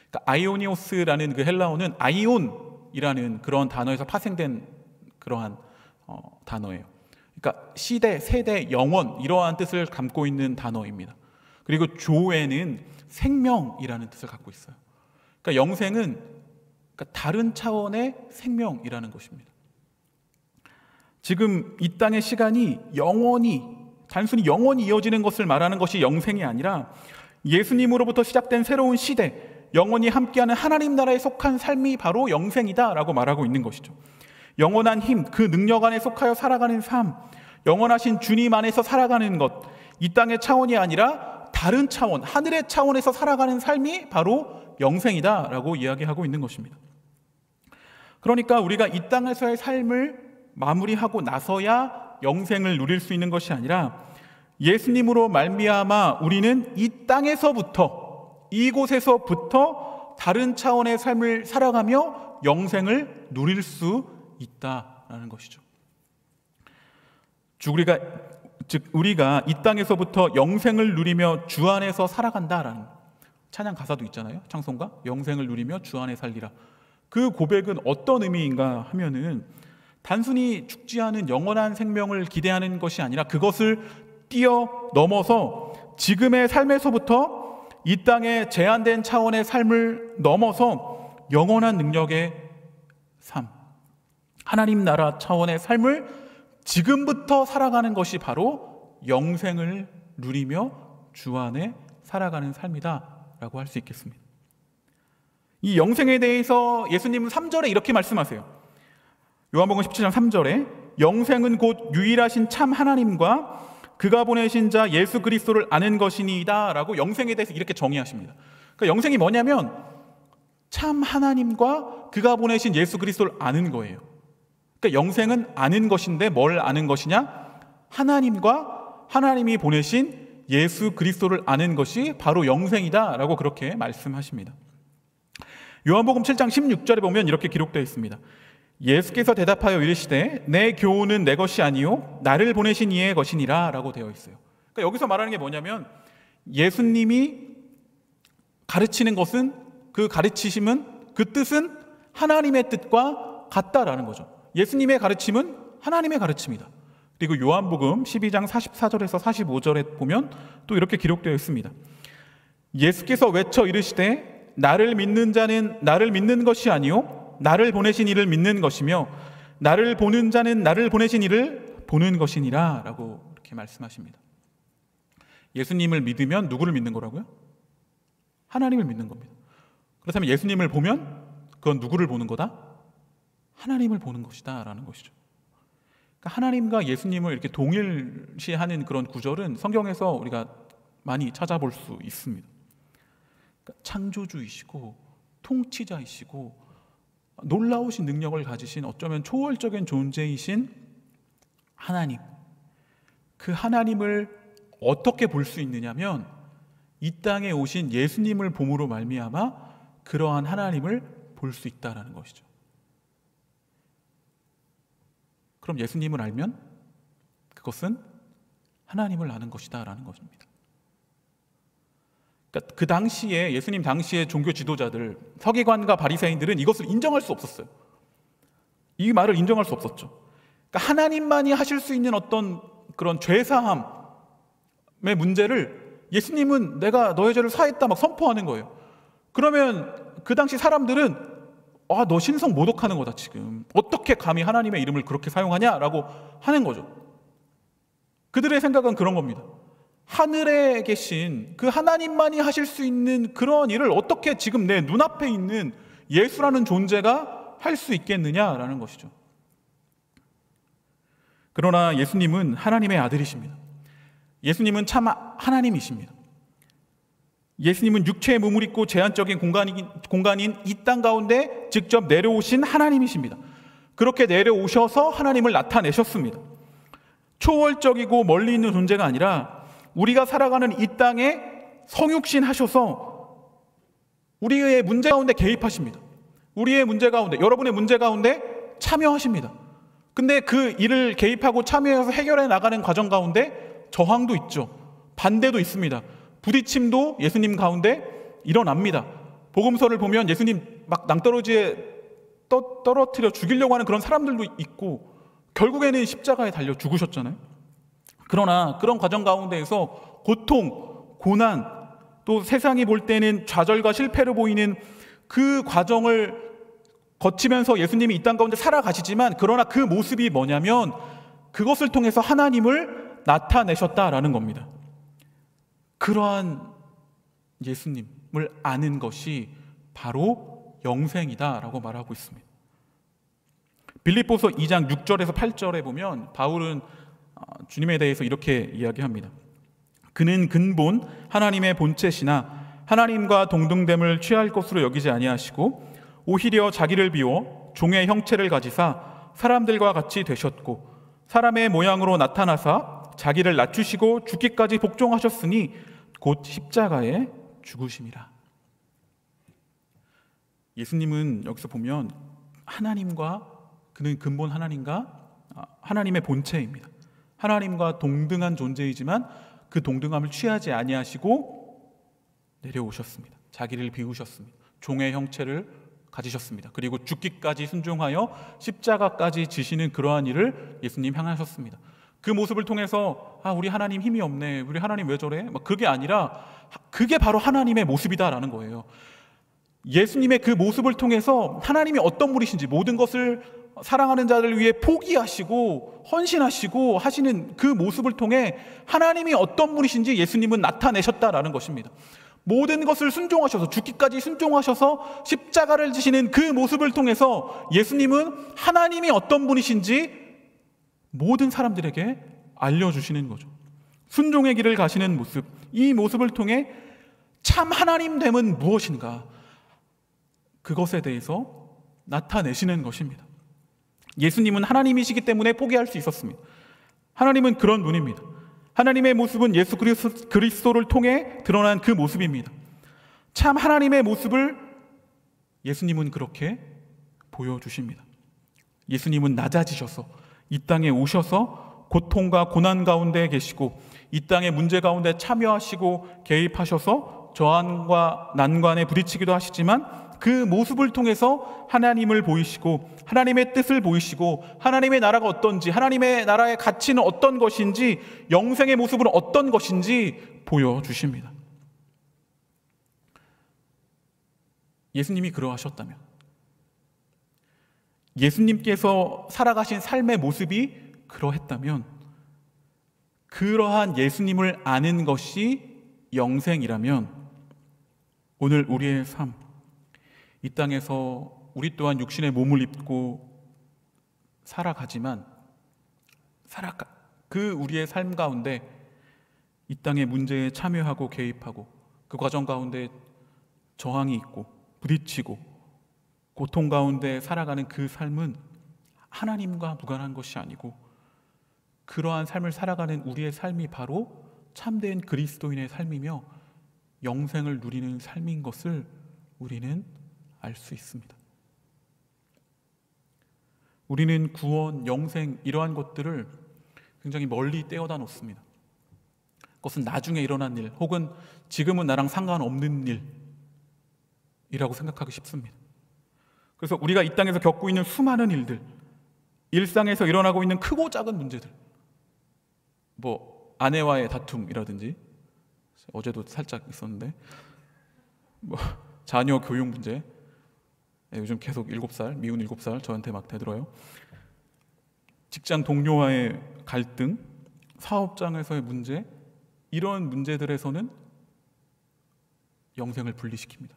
그러니까 아이오니오스라는 그 헬라어는 아이온이라는 그런 단어에서 파생된 그러한 단어예요. 그러니까 시대, 세대, 영원 이러한 뜻을 담고 있는 단어입니다. 그리고 조에는 생명이라는 뜻을 갖고 있어요. 그러니까 영생은 다른 차원의 생명이라는 것입니다. 지금 이 땅의 시간이 단순히 영원히 이어지는 것을 말하는 것이 영생이 아니라 예수님으로부터 시작된 새로운 시대, 영원히 함께하는 하나님 나라에 속한 삶이 바로 영생이다라고 말하고 있는 것이죠. 영원한 힘, 그 능력 안에 속하여 살아가는 삶, 영원하신 주님 안에서 살아가는 것, 이 땅의 차원이 아니라 다른 차원, 하늘의 차원에서 살아가는 삶이 바로 영생이다라고 이야기하고 있는 것입니다. 그러니까 우리가 이 땅에서의 삶을 마무리하고 나서야 영생을 누릴 수 있는 것이 아니라 예수님으로 말미암아 우리는 이 땅에서부터, 이곳에서부터 다른 차원의 삶을 살아가며 영생을 누릴 수 있다라는 것이죠. 우리가 이 땅에서부터 영생을 누리며 주 안에서 살아간다라는 찬양 가사도 있잖아요. 찬송가 영생을 누리며 주 안에 살리라. 그 고백은 어떤 의미인가 하면은 단순히 죽지 않은 영원한 생명을 기대하는 것이 아니라 그것을 뛰어넘어서 지금의 삶에서부터 이 땅의 제한된 차원의 삶을 넘어서 영원한 능력의 삶, 하나님 나라 차원의 삶을 지금부터 살아가는 것이 바로 영생을 누리며 주 안에 살아가는 삶이다라고 할 수 있겠습니다. 이 영생에 대해서 예수님은 3절에 이렇게 말씀하세요. 요한복음 17장 3절에 영생은 곧 유일하신 참 하나님과 그가 보내신 자 예수 그리스도를 아는 것이니이다 라고 영생에 대해서 이렇게 정의하십니다. 그러니까 영생이 뭐냐면 참 하나님과 그가 보내신 예수 그리스도를 아는 거예요. 그러니까 영생은 아는 것인데 뭘 아는 것이냐? 하나님과 하나님이 보내신 예수 그리스도를 아는 것이 바로 영생이다 라고 그렇게 말씀하십니다. 요한복음 7장 16절에 보면 이렇게 기록되어 있습니다. 예수께서 대답하여 이르시되 내 교훈은 내 것이 아니요 나를 보내신 이의 것이니라 라고 되어 있어요. 그러니까 여기서 말하는 게 뭐냐면 예수님이 가르치는 것은 그 가르치심은 그 뜻은 하나님의 뜻과 같다라는 거죠. 예수님의 가르침은 하나님의 가르침이다. 그리고 요한복음 12장 44절에서 45절에 보면 또 이렇게 기록되어 있습니다. 예수께서 외쳐 이르시되 나를 믿는 자는 나를 믿는 것이 아니요 나를 보내신 이를 믿는 것이며 나를 보는 자는 나를 보내신 이를 보는 것이니라 라고 이렇게 말씀하십니다. 예수님을 믿으면 누구를 믿는 거라고요? 하나님을 믿는 겁니다. 그렇다면 예수님을 보면 그건 누구를 보는 거다? 하나님을 보는 것이다 라는 것이죠. 그러니까 하나님과 예수님을 이렇게 동일시하는 그런 구절은 성경에서 우리가 많이 찾아볼 수 있습니다. 그러니까 창조주이시고 통치자이시고 놀라우신 능력을 가지신 어쩌면 초월적인 존재이신 하나님, 그 하나님을 어떻게 볼 수 있느냐면 이 땅에 오신 예수님을 봄으로 말미암아 그러한 하나님을 볼 수 있다라는 것이죠. 그럼 예수님을 알면 그것은 하나님을 아는 것이다 라는 것입니다. 그러니까 그 당시에 예수님 당시의 종교 지도자들, 서기관과 바리새인들은 이것을 인정할 수 없었어요. 이 말을 인정할 수 없었죠. 그러니까 하나님만이 하실 수 있는 어떤 그런 죄사함의 문제를 예수님은 내가 너의 죄를 사했다 막 선포하는 거예요. 그러면 그 당시 사람들은 너 신성 모독하는 거다 지금. 어떻게 감히 하나님의 이름을 그렇게 사용하냐라고 하는 거죠. 그들의 생각은 그런 겁니다. 하늘에 계신 그 하나님만이 하실 수 있는 그런 일을 어떻게 지금 내 눈앞에 있는 예수라는 존재가 할 수 있겠느냐라는 것이죠. 그러나 예수님은 하나님의 아들이십니다. 예수님은 참 하나님이십니다. 예수님은 육체의 몸을 입고 제한적인 공간인 이 땅 가운데 직접 내려오신 하나님이십니다. 그렇게 내려오셔서 하나님을 나타내셨습니다. 초월적이고 멀리 있는 존재가 아니라 우리가 살아가는 이 땅에 성육신 하셔서 우리의 문제 가운데 개입하십니다. 우리의 문제 가운데, 여러분의 문제 가운데 참여하십니다. 근데 그 일을 개입하고 참여해서 해결해 나가는 과정 가운데 저항도 있죠. 반대도 있습니다. 부딪힘도 예수님 가운데 일어납니다. 복음서를 보면 예수님 막 낭떠러지에 떨어뜨려 죽이려고 하는 그런 사람들도 있고 결국에는 십자가에 달려 죽으셨잖아요. 그러나 그런 과정 가운데에서 고통, 고난, 또 세상이 볼 때는 좌절과 실패로 보이는 그 과정을 거치면서 예수님이 이 땅 가운데 살아가시지만 그러나 그 모습이 뭐냐면 그것을 통해서 하나님을 나타내셨다라는 겁니다. 그러한 예수님을 아는 것이 바로 영생이다라고 말하고 있습니다. 빌립보서 2장 6절에서 8절에 보면 바울은 주님에 대해서 이렇게 이야기합니다. 그는 근본 하나님의 본체시나 하나님과 동등됨을 취할 것으로 여기지 아니하시고 오히려 자기를 비워 종의 형체를 가지사 사람들과 같이 되셨고 사람의 모양으로 나타나사 자기를 낮추시고 죽기까지 복종하셨으니 곧 십자가에 죽으심이라. 예수님은 여기서 보면 하나님과 그는 근본 하나님과 하나님의 본체입니다. 하나님과 동등한 존재이지만 그 동등함을 취하지 아니하시고 내려오셨습니다. 자기를 비우셨습니다. 종의 형체를 가지셨습니다. 그리고 죽기까지 순종하여 십자가까지 지시는 그러한 일을 예수님 향하셨습니다. 그 모습을 통해서 우리 하나님 힘이 없네, 우리 하나님 왜 저래? 그게 아니라 그게 바로 하나님의 모습이다라는 거예요. 예수님의 그 모습을 통해서 하나님이 어떤 분이신지 모든 것을 사랑하는 자들을 위해 포기하시고 헌신하시고 하시는 그 모습을 통해 하나님이 어떤 분이신지 예수님은 나타내셨다라는 것입니다. 모든 것을 순종하셔서 죽기까지 순종하셔서 십자가를 지시는 그 모습을 통해서 예수님은 하나님이 어떤 분이신지 모든 사람들에게 알려주시는 거죠. 순종의 길을 가시는 모습, 이 모습을 통해 참 하나님됨은 무엇인가, 그것에 대해서 나타내시는 것입니다. 예수님은 하나님이시기 때문에 포기할 수 있었습니다. 하나님은 그런 분입니다. 하나님의 모습은 예수 그리스도를 통해 드러난 그 모습입니다. 참 하나님의 모습을 예수님은 그렇게 보여주십니다. 예수님은 낮아지셔서 이 땅에 오셔서 고통과 고난 가운데 계시고 이 땅의 문제 가운데 참여하시고 개입하셔서 저항과 난관에 부딪히기도 하시지만 그 모습을 통해서 하나님을 보이시고 하나님의 뜻을 보이시고 하나님의 나라가 어떤지, 하나님의 나라의 가치는 어떤 것인지, 영생의 모습은 어떤 것인지 보여주십니다. 예수님이 그러하셨다면, 예수님께서 살아가신 삶의 모습이 그러했다면, 그러한 예수님을 아는 것이 영생이라면 오늘 우리의 삶, 이 땅에서 우리 또한 육신의 몸을 입고 살아가지만 그 우리의 삶 가운데 이 땅의 문제에 참여하고 개입하고 그 과정 가운데 저항이 있고 부딪히고 고통 가운데 살아가는 그 삶은 하나님과 무관한 것이 아니고 그러한 삶을 살아가는 우리의 삶이 바로 참된 그리스도인의 삶이며 영생을 누리는 삶인 것을 우리는 알 수 있습니다. 우리는 구원, 영생 이러한 것들을 굉장히 멀리 떼어다 놓습니다. 그것은 나중에 일어난 일 혹은 지금은 나랑 상관없는 일이라고 생각하기 쉽습니다. 그래서 우리가 이 땅에서 겪고 있는 수많은 일들, 일상에서 일어나고 있는 크고 작은 문제들, 아내와의 다툼이라든지 어제도 살짝 있었는데 자녀 교육 문제, 요즘 계속 7살, 미운 7살 저한테 막 대들어요. 직장 동료와의 갈등, 사업장에서의 문제, 이런 문제들에서는 영생을 분리시킵니다.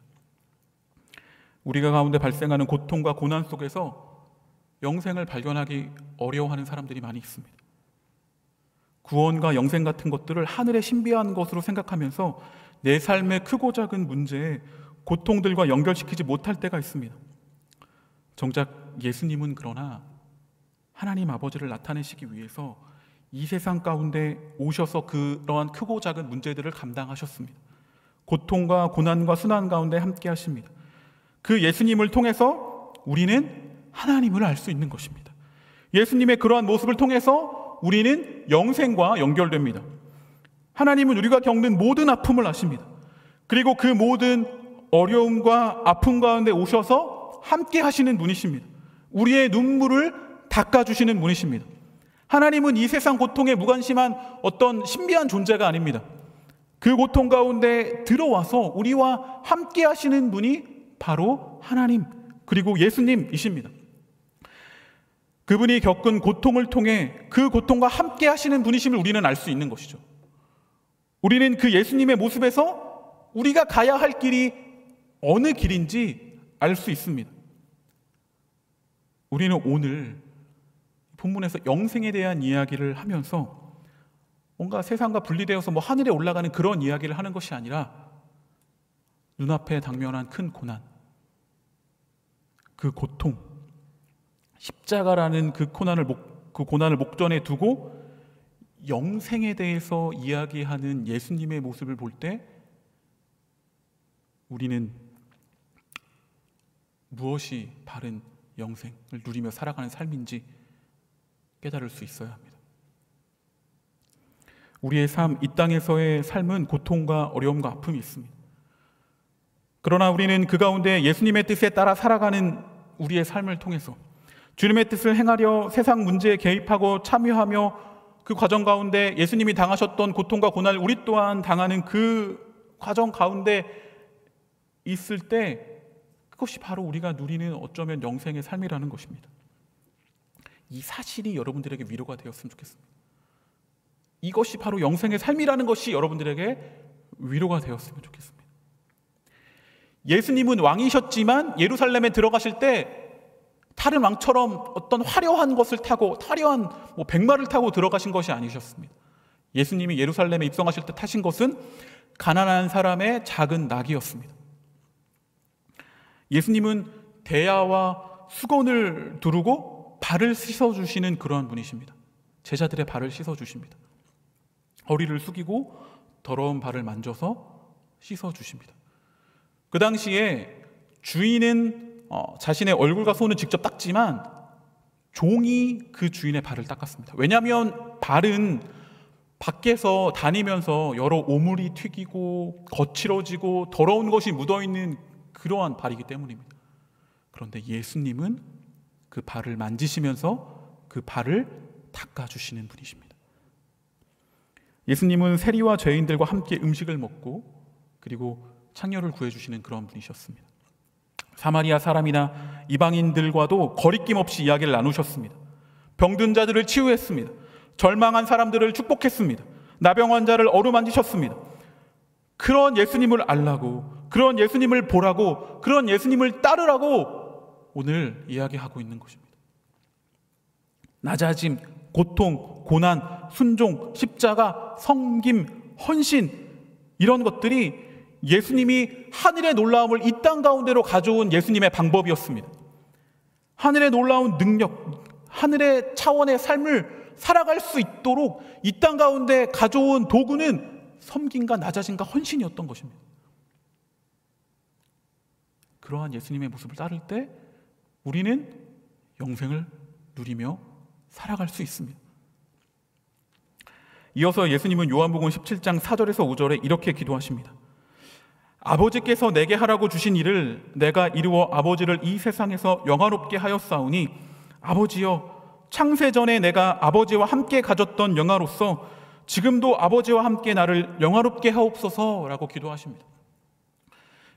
우리가 가운데 발생하는 고통과 고난 속에서 영생을 발견하기 어려워하는 사람들이 많이 있습니다. 구원과 영생 같은 것들을 하늘의 신비한 것으로 생각하면서 내 삶의 크고 작은 문제에 고통들과 연결시키지 못할 때가 있습니다. 정작 예수님은 그러나 하나님 아버지를 나타내시기 위해서 이 세상 가운데 오셔서 그러한 크고 작은 문제들을 감당하셨습니다. 고통과 고난과 순환 가운데 함께 하십니다. 그 예수님을 통해서 우리는 하나님을 알 수 있는 것입니다. 예수님의 그러한 모습을 통해서 우리는 영생과 연결됩니다. 하나님은 우리가 겪는 모든 아픔을 아십니다. 그리고 그 모든 어려움과 아픔 가운데 오셔서 함께 하시는 분이십니다. 우리의 눈물을 닦아주시는 분이십니다. 하나님은 이 세상 고통에 무관심한 어떤 신비한 존재가 아닙니다. 그 고통 가운데 들어와서 우리와 함께 하시는 분이 바로 하나님 그리고 예수님이십니다. 그분이 겪은 고통을 통해 그 고통과 함께 하시는 분이심을 우리는 알 수 있는 것이죠. 우리는 그 예수님의 모습에서 우리가 가야 할 길이 어느 길인지 알 수 있습니다. 우리는 오늘 본문에서 영생에 대한 이야기를 하면서 뭔가 세상과 분리되어서 하늘에 올라가는 그런 이야기를 하는 것이 아니라 눈앞에 당면한 큰 고난, 그 고통, 십자가라는 그 고난을 목전에 두고 영생에 대해서 이야기하는 예수님의 모습을 볼 때 우리는 무엇이 바른 영생을 누리며 살아가는 삶인지 깨달을 수 있어야 합니다. 우리의 삶, 이 땅에서의 삶은 고통과 어려움과 아픔이 있습니다. 그러나 우리는 그 가운데 예수님의 뜻에 따라 살아가는 우리의 삶을 통해서 주님의 뜻을 행하려 세상 문제에 개입하고 참여하며 그 과정 가운데 예수님이 당하셨던 고통과 고난을 우리 또한 당하는 그 과정 가운데 있을 때 그것이 바로 우리가 누리는 어쩌면 영생의 삶이라는 것입니다. 이 사실이 여러분들에게 위로가 되었으면 좋겠습니다. 이것이 바로 영생의 삶이라는 것이 여러분들에게 위로가 되었으면 좋겠습니다. 예수님은 왕이셨지만 예루살렘에 들어가실 때 다른 왕처럼 어떤 화려한 것을 타고 화려한 백마를 타고 들어가신 것이 아니셨습니다. 예수님이 예루살렘에 입성하실 때 타신 것은 가난한 사람의 작은 낙이었습니다. 예수님은 대야와 수건을 두르고 발을 씻어주시는 그러한 분이십니다. 제자들의 발을 씻어주십니다. 허리를 숙이고 더러운 발을 만져서 씻어주십니다. 그 당시에 주인은 자신의 얼굴과 손을 직접 닦지만 종이 그 주인의 발을 닦았습니다. 왜냐하면 발은 밖에서 다니면서 여러 오물이 튀기고 거칠어지고 더러운 것이 묻어있는 그러한 발이기 때문입니다. 그런데 예수님은 그 발을 만지시면서 그 발을 닦아주시는 분이십니다. 예수님은 세리와 죄인들과 함께 음식을 먹고 그리고 창녀를 구해주시는 그런 분이셨습니다. 사마리아 사람이나 이방인들과도 거리낌 없이 이야기를 나누셨습니다. 병든 자들을 치유했습니다. 절망한 사람들을 축복했습니다. 나병 환자를 어루만지셨습니다. 그런 예수님을 알라고, 그런 예수님을 보라고, 그런 예수님을 따르라고 오늘 이야기하고 있는 것입니다. 낮아짐, 고통, 고난, 순종, 십자가, 섬김, 헌신, 이런 것들이 예수님이 하늘의 놀라움을 이 땅 가운데로 가져온 예수님의 방법이었습니다. 하늘의 놀라운 능력, 하늘의 차원의 삶을 살아갈 수 있도록 이 땅 가운데 가져온 도구는 섬김과 낮아짐과 헌신이었던 것입니다. 그러한 예수님의 모습을 따를 때 우리는 영생을 누리며 살아갈 수 있습니다. 이어서 예수님은 요한복음 17장 4절에서 5절에 이렇게 기도하십니다. 아버지께서 내게 하라고 주신 일을 내가 이루어 아버지를 이 세상에서 영화롭게 하였사오니 아버지여, 창세전에 내가 아버지와 함께 가졌던 영화로서 지금도 아버지와 함께 나를 영화롭게 하옵소서라고 기도하십니다.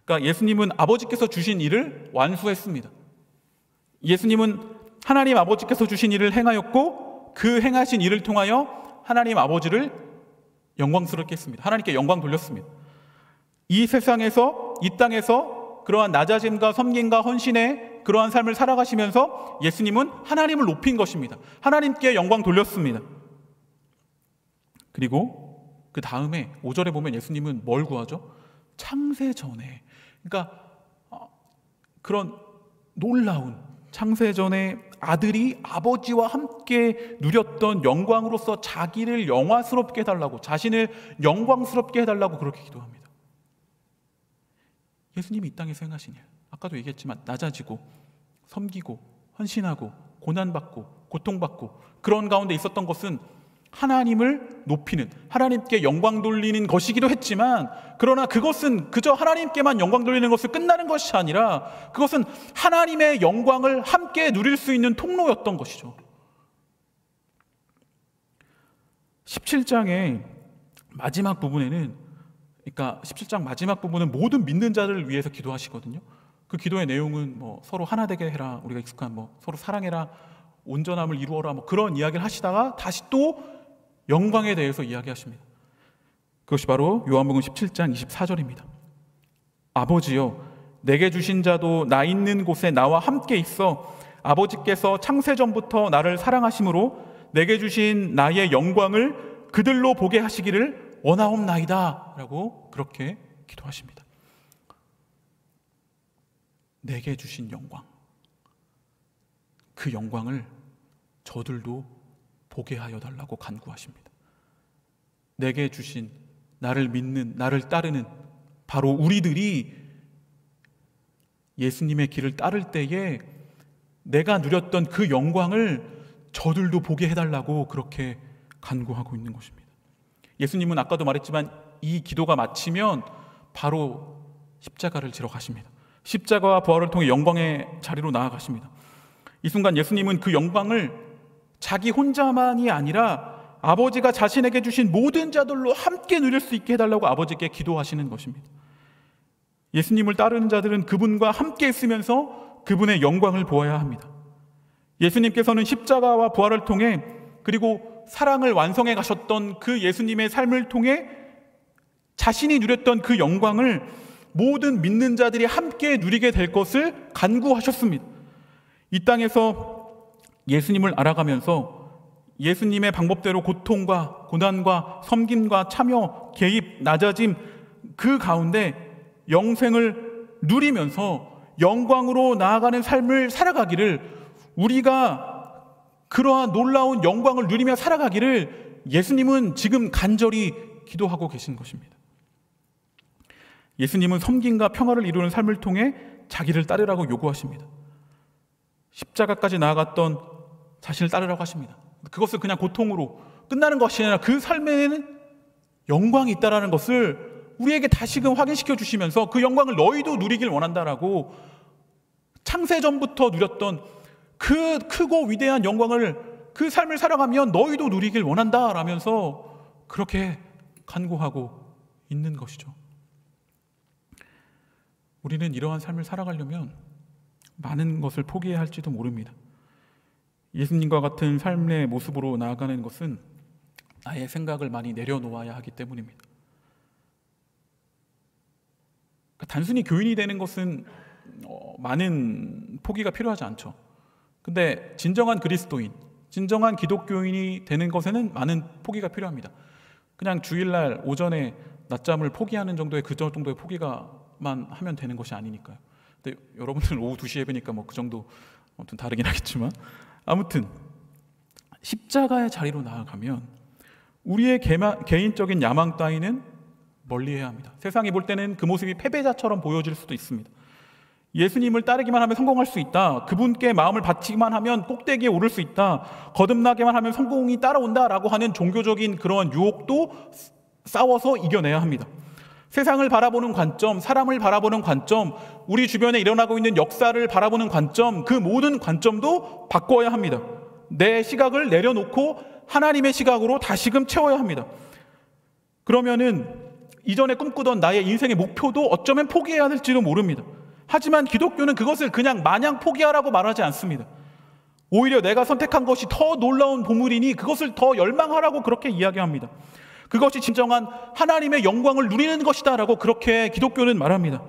그러니까 예수님은 아버지께서 주신 일을 완수했습니다. 예수님은 하나님 아버지께서 주신 일을 행하였고 그 행하신 일을 통하여 하나님 아버지를 영광스럽게 했습니다. 하나님께 영광 돌렸습니다. 이 세상에서, 이 땅에서 그러한 낮아짐과 섬김과 헌신의 그러한 삶을 살아가시면서 예수님은 하나님을 높인 것입니다. 하나님께 영광 돌렸습니다. 그리고 그 다음에 5절에 보면 예수님은 뭘 구하죠? 창세 전에, 그러니까 그런 놀라운 창세 전에 아들이 아버지와 함께 누렸던 영광으로서 자기를 영화스럽게 해달라고, 자신을 영광스럽게 해달라고 그렇게 기도합니다. 예수님이 이 땅에서 행하신 일, 아까도 얘기했지만 낮아지고 섬기고 헌신하고 고난받고 고통받고 그런 가운데 있었던 것은 하나님을 높이는, 하나님께 영광 돌리는 것이기도 했지만, 그러나 그것은 그저 하나님께만 영광 돌리는 것을 끝나는 것이 아니라 그것은 하나님의 영광을 함께 누릴 수 있는 통로였던 것이죠. 17장의 마지막 부분에는, 그러니까 17장 마지막 부분은 모든 믿는 자들을 위해서 기도하시거든요. 그 기도의 내용은 서로 하나 되게 해라, 우리가 익숙한 서로 사랑해라, 온전함을 이루어라, 그런 이야기를 하시다가 다시 또 영광에 대해서 이야기하십니다. 그것이 바로 요한복음 17장 24절입니다. 아버지여, 내게 주신 자도 나 있는 곳에 나와 함께 있어 아버지께서 창세전부터 나를 사랑하심으로 내게 주신 나의 영광을 그들로 보게 하시기를 원하옵나이다 라고 그렇게 기도하십니다. 내게 주신 영광, 그 영광을 저들도 보게 하여 달라고 간구하십니다. 내게 주신, 나를 믿는, 나를 따르는 바로 우리들이 예수님의 길을 따를 때에 내가 누렸던 그 영광을 저들도 보게 해달라고 그렇게 간구하고 있는 것입니다. 예수님은 아까도 말했지만 이 기도가 마치면 바로 십자가를 지러 가십니다. 십자가와 부활을 통해 영광의 자리로 나아가십니다. 이 순간 예수님은 그 영광을 자기 혼자만이 아니라 아버지가 자신에게 주신 모든 자들로 함께 누릴 수 있게 해달라고 아버지께 기도하시는 것입니다. 예수님을 따르는 자들은 그분과 함께 있으면서 그분의 영광을 보아야 합니다. 예수님께서는 십자가와 부활을 통해 그리고 사랑을 완성해 가셨던 그 예수님의 삶을 통해 자신이 누렸던 그 영광을 모든 믿는 자들이 함께 누리게 될 것을 간구하셨습니다. 이 땅에서 예수님을 알아가면서 예수님의 방법대로 고통과 고난과 섬김과 참여, 개입, 낮아짐 그 가운데 영생을 누리면서 영광으로 나아가는 삶을 살아가기를, 우리가 그러한 놀라운 영광을 누리며 살아가기를 예수님은 지금 간절히 기도하고 계신 것입니다. 예수님은 섬김과 평화를 이루는 삶을 통해 자기를 따르라고 요구하십니다. 십자가까지 나아갔던 자신을 따르라고 하십니다. 그것을 그냥 고통으로 끝나는 것이 아니라 그 삶에는 영광이 있다는 것을 우리에게 다시금 확인시켜 주시면서 그 영광을 너희도 누리길 원한다라고 창세전부터 누렸던 그 크고 위대한 영광을, 그 삶을 살아가면 너희도 누리길 원한다라면서 그렇게 간구하고 있는 것이죠. 우리는 이러한 삶을 살아가려면 많은 것을 포기해야 할지도 모릅니다. 예수님과 같은 삶의 모습으로 나아가는 것은 나의 생각을 많이 내려놓아야 하기 때문입니다. 그러니까 단순히 교인이 되는 것은 많은 포기가 필요하지 않죠. 근데 진정한 그리스도인, 진정한 기독교인이 되는 것에는 많은 포기가 필요합니다. 그냥 주일날 오전에 낮잠을 포기하는 정도의 그 정도의 포기가만 하면 되는 것이 아니니까요. 근데 여러분들은 오후 2시 예배니까 뭐 그 정도 아무튼 다르긴 하겠지만, 아무튼 십자가의 자리로 나아가면 우리의 개인적인 야망 따위는 멀리해야 합니다. 세상이 볼 때는 그 모습이 패배자처럼 보여질 수도 있습니다. 예수님을 따르기만 하면 성공할 수 있다, 그분께 마음을 바치기만 하면 꼭대기에 오를 수 있다, 거듭나기만 하면 성공이 따라온다라고 하는 종교적인 그런 유혹도 싸워서 이겨내야 합니다. 세상을 바라보는 관점, 사람을 바라보는 관점, 우리 주변에 일어나고 있는 역사를 바라보는 관점, 그 모든 관점도 바꿔야 합니다. 내 시각을 내려놓고 하나님의 시각으로 다시금 채워야 합니다. 그러면은 이전에 꿈꾸던 나의 인생의 목표도 어쩌면 포기해야 될지도 모릅니다. 하지만 기독교는 그것을 그냥 마냥 포기하라고 말하지 않습니다. 오히려 내가 선택한 것이 더 놀라운 보물이니 그것을 더 열망하라고 그렇게 이야기합니다. 그것이 진정한 하나님의 영광을 누리는 것이다 라고 그렇게 기독교는 말합니다.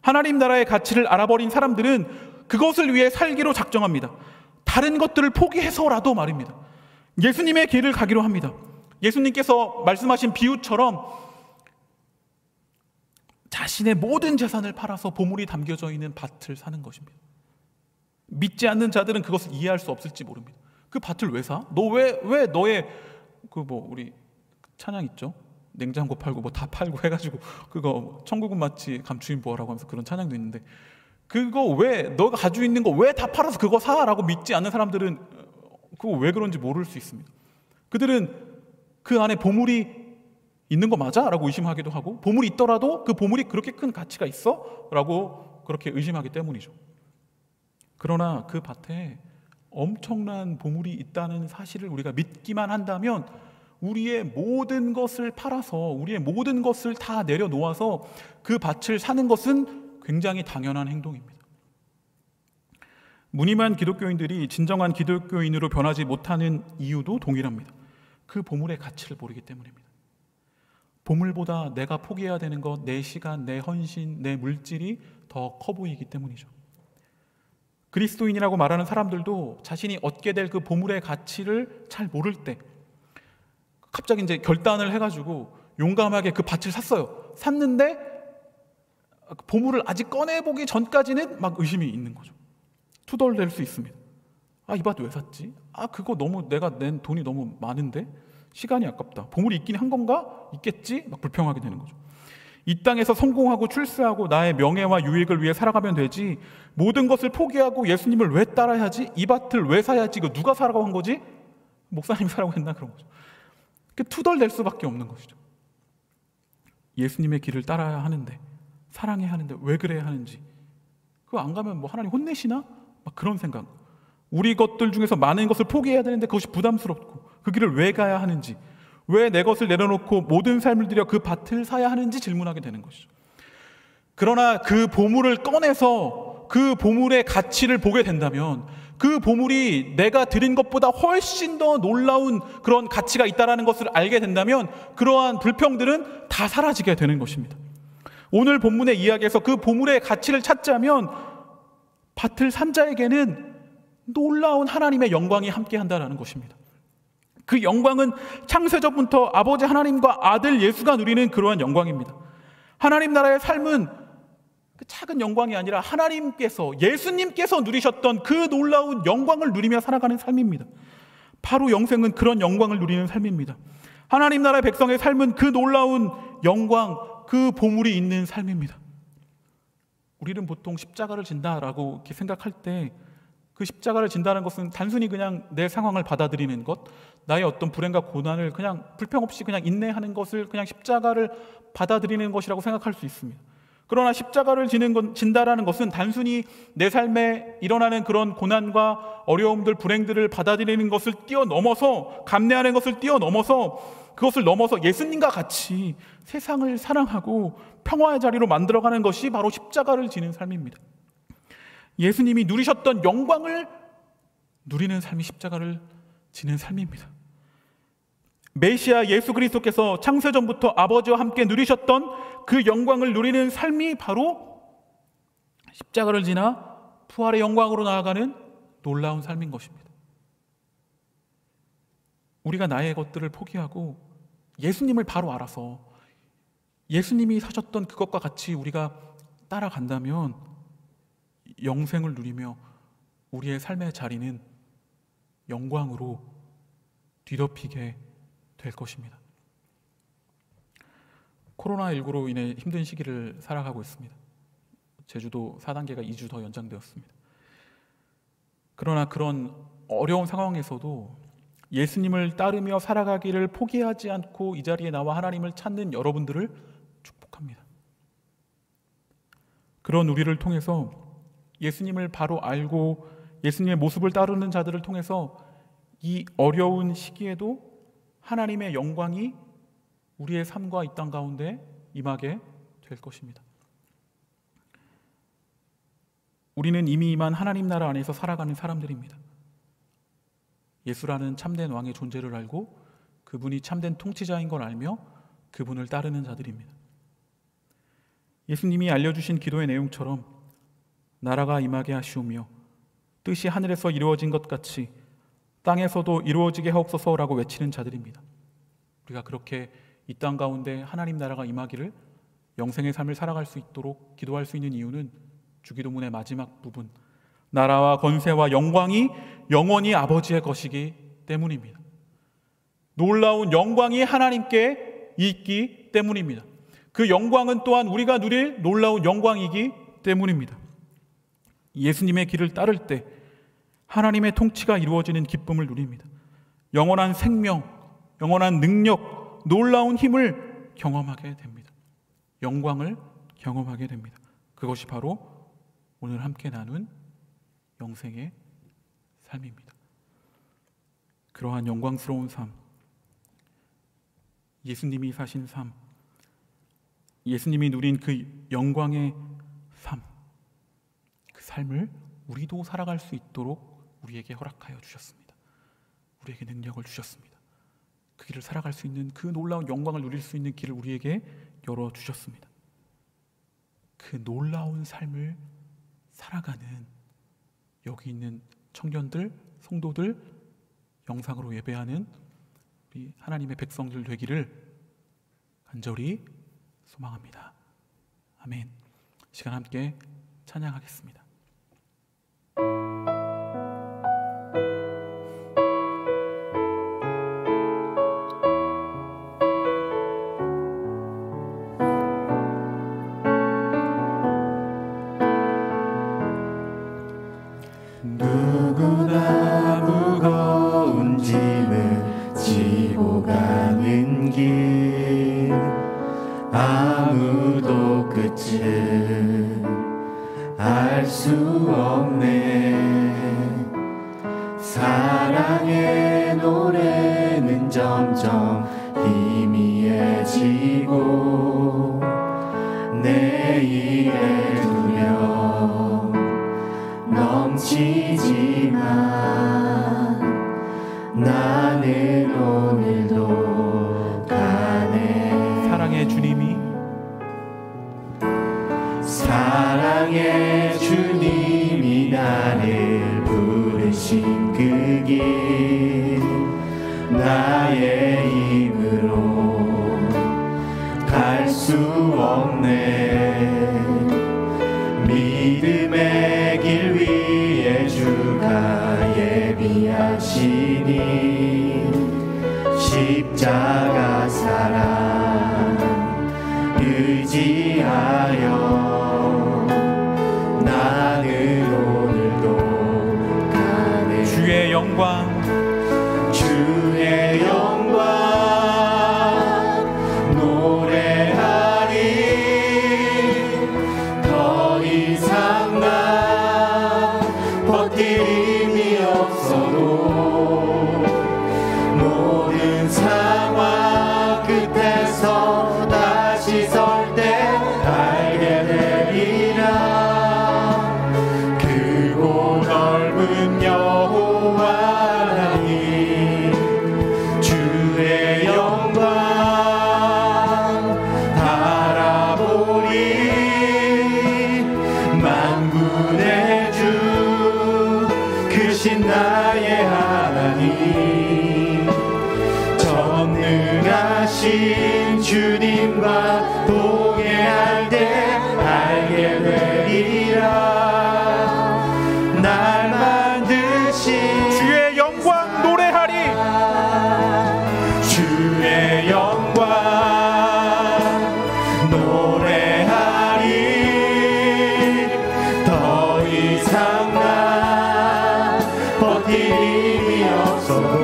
하나님 나라의 가치를 알아버린 사람들은 그것을 위해 살기로 작정합니다. 다른 것들을 포기해서라도 말입니다. 예수님의 길을 가기로 합니다. 예수님께서 말씀하신 비유처럼 자신의 모든 재산을 팔아서 보물이 담겨져 있는 밭을 사는 것입니다. 믿지 않는 자들은 그것을 이해할 수 없을지 모릅니다. 그 밭을 왜 사? 너 왜 너의 우리 찬양 있죠? 냉장고 팔고 뭐 다 팔고 해가지고 그거 천국은 마치 감추인 보아라고 하면서 그런 찬양도 있는데, 그거 왜 너가 가지고 있는 거 왜 다 팔아서 그거 사라고 믿지 않는 사람들은 그거 왜 그런지 모를 수 있습니다. 그들은 그 안에 보물이 있는 거 맞아? 라고 의심하기도 하고, 보물이 있더라도 그 보물이 그렇게 큰 가치가 있어? 라고 그렇게 의심하기 때문이죠. 그러나 그 밭에 엄청난 보물이 있다는 사실을 우리가 믿기만 한다면 우리의 모든 것을 팔아서, 우리의 모든 것을 다 내려놓아서 그 밭을 사는 것은 굉장히 당연한 행동입니다. 무늬만 기독교인들이 진정한 기독교인으로 변하지 못하는 이유도 동일합니다. 그 보물의 가치를 모르기 때문입니다. 보물보다 내가 포기해야 되는 것, 내 시간, 내 헌신, 내 물질이 더 커 보이기 때문이죠. 그리스도인이라고 말하는 사람들도 자신이 얻게 될 그 보물의 가치를 잘 모를 때 갑자기 이제 결단을 해가지고 용감하게 그 밭을 샀어요. 샀는데 보물을 아직 꺼내보기 전까지는 막 의심이 있는 거죠. 투덜댈 수 있습니다. 이 밭 왜 샀지? 그거 너무 내가 낸 돈이 너무 많은데 시간이 아깝다. 보물이 있긴 한 건가? 있겠지? 막 불평하게 되는 거죠. 이 땅에서 성공하고 출세하고 나의 명예와 유익을 위해 살아가면 되지, 모든 것을 포기하고 예수님을 왜 따라야지? 이 밭을 왜 사야지? 이거 누가 사라고 한 거지? 목사님이 사라고 했나? 그런 거죠. 투덜댈 수밖에 없는 것이죠. 예수님의 길을 따라야 하는데, 사랑해야 하는데 왜 그래야 하는지, 그거 안 가면 뭐 하나님 혼내시나? 막 그런 생각. 우리 것들 중에서 많은 것을 포기해야 되는데 그것이 부담스럽고 그 길을 왜 가야 하는지, 왜 내 것을 내려놓고 모든 삶을 들여 그 밭을 사야 하는지 질문하게 되는 것이죠. 그러나 그 보물을 꺼내서 그 보물의 가치를 보게 된다면, 그 보물이 내가 드린 것보다 훨씬 더 놀라운 그런 가치가 있다는 것을 알게 된다면 그러한 불평들은 다 사라지게 되는 것입니다. 오늘 본문의 이야기에서 그 보물의 가치를 찾자면 밭을 산 자에게는 놀라운 하나님의 영광이 함께한다는 것입니다. 그 영광은 창세전부터 아버지 하나님과 아들 예수가 누리는 그러한 영광입니다. 하나님 나라의 삶은 그 작은 영광이 아니라 하나님께서, 예수님께서 누리셨던 그 놀라운 영광을 누리며 살아가는 삶입니다. 바로 영생은 그런 영광을 누리는 삶입니다. 하나님 나라의 백성의 삶은 그 놀라운 영광, 그 보물이 있는 삶입니다. 우리는 보통 십자가를 진다라고 이렇게 생각할 때 그 십자가를 진다는 것은 단순히 그냥 내 상황을 받아들이는 것, 나의 어떤 불행과 고난을 그냥 불평 없이 그냥 인내하는 것을 그냥 십자가를 받아들이는 것이라고 생각할 수 있습니다. 그러나 십자가를 진다라는 것은 단순히 내 삶에 일어나는 그런 고난과 어려움들, 불행들을 받아들이는 것을 뛰어넘어서, 감내하는 것을 뛰어넘어서, 그것을 넘어서 예수님과 같이 세상을 사랑하고 평화의 자리로 만들어가는 것이 바로 십자가를 지는 삶입니다. 예수님이 누리셨던 영광을 누리는 삶이 십자가를 지는 삶입니다. 메시아 예수 그리스도께서 창세전부터 아버지와 함께 누리셨던 그 영광을 누리는 삶이 바로 십자가를 지나 부활의 영광으로 나아가는 놀라운 삶인 것입니다. 우리가 나의 것들을 포기하고 예수님을 바로 알아서 예수님이 사셨던 그것과 같이 우리가 따라간다면 영생을 누리며 우리의 삶의 자리는 영광으로 뒤덮이게 될 것입니다. 코로나19로 인해 힘든 시기를 살아가고 있습니다. 제주도 4단계가 2주 더 연장되었습니다. 그러나 그런 어려운 상황에서도 예수님을 따르며 살아가기를 포기하지 않고 이 자리에 나와 하나님을 찾는 여러분들을 축복합니다. 그런 우리를 통해서 예수님을 바로 알고 예수님의 모습을 따르는 자들을 통해서 이 어려운 시기에도 하나님의 영광이 우리의 삶과 이 땅 가운데 임하게 될 것입니다. 우리는 이미 임한 하나님 나라 안에서 살아가는 사람들입니다. 예수라는 참된 왕의 존재를 알고 그분이 참된 통치자인 걸 알며 그분을 따르는 자들입니다. 예수님이 알려주신 기도의 내용처럼 나라가 임하게 하시오며 뜻이 하늘에서 이루어진 것 같이 땅에서도 이루어지게 하옵소서라고 외치는 자들입니다. 우리가 그렇게 이 땅 가운데 하나님 나라가 임하기를, 영생의 삶을 살아갈 수 있도록 기도할 수 있는 이유는 주기도문의 마지막 부분, 나라와 권세와 영광이 영원히 아버지의 것이기 때문입니다. 놀라운 영광이 하나님께 있기 때문입니다. 그 영광은 또한 우리가 누릴 놀라운 영광이기 때문입니다. 예수님의 길을 따를 때 하나님의 통치가 이루어지는 기쁨을 누립니다. 영원한 생명, 영원한 능력, 놀라운 힘을 경험하게 됩니다. 영광을 경험하게 됩니다. 그것이 바로 오늘 함께 나눈 영생의 삶입니다. 그러한 영광스러운 삶, 예수님이 사신 삶, 예수님이 누린 그 영광의 삶, 그 삶을 우리도 살아갈 수 있도록 우리에게 허락하여 주셨습니다. 우리에게 능력을 주셨습니다. 그 길을 살아갈 수 있는, 그 놀라운 영광을 누릴 수 있는 길을 우리에게 열어주셨습니다. 그 놀라운 삶을 살아가는 여기 있는 청년들, 성도들, 영상으로 예배하는 우리 하나님의 백성들 되기를 간절히 소망합니다. 아멘. 시간 함께 찬양하겠습니다. 누구나 무거운 짐을 지고 가는 길, 아무도 끝을 알 수 없네. 사랑의 노래는 점점 희미해지고 내일의 두려움 넘치지만 수 없네. 믿음의 길 위에 주가 예비하시니 십자가 사랑 의지하여 나는 오늘도 가네. 주의 영광 주의 영광 노래하리. 더 이상 나 버틸 힘이 없어도 모든 상황 끝에서 다시 설 때 알게 되리라. 크고 넓은 여호와 하나님 주의 영광 바라보리. 만군의 주 크신 나의 하나님 전능하신 주님과 동행할 때 알게 되리라. 날 만드신 주의 영광 노래하리. 주의 영광 노래하리. 더 이상 나 버틸 힘이 없어도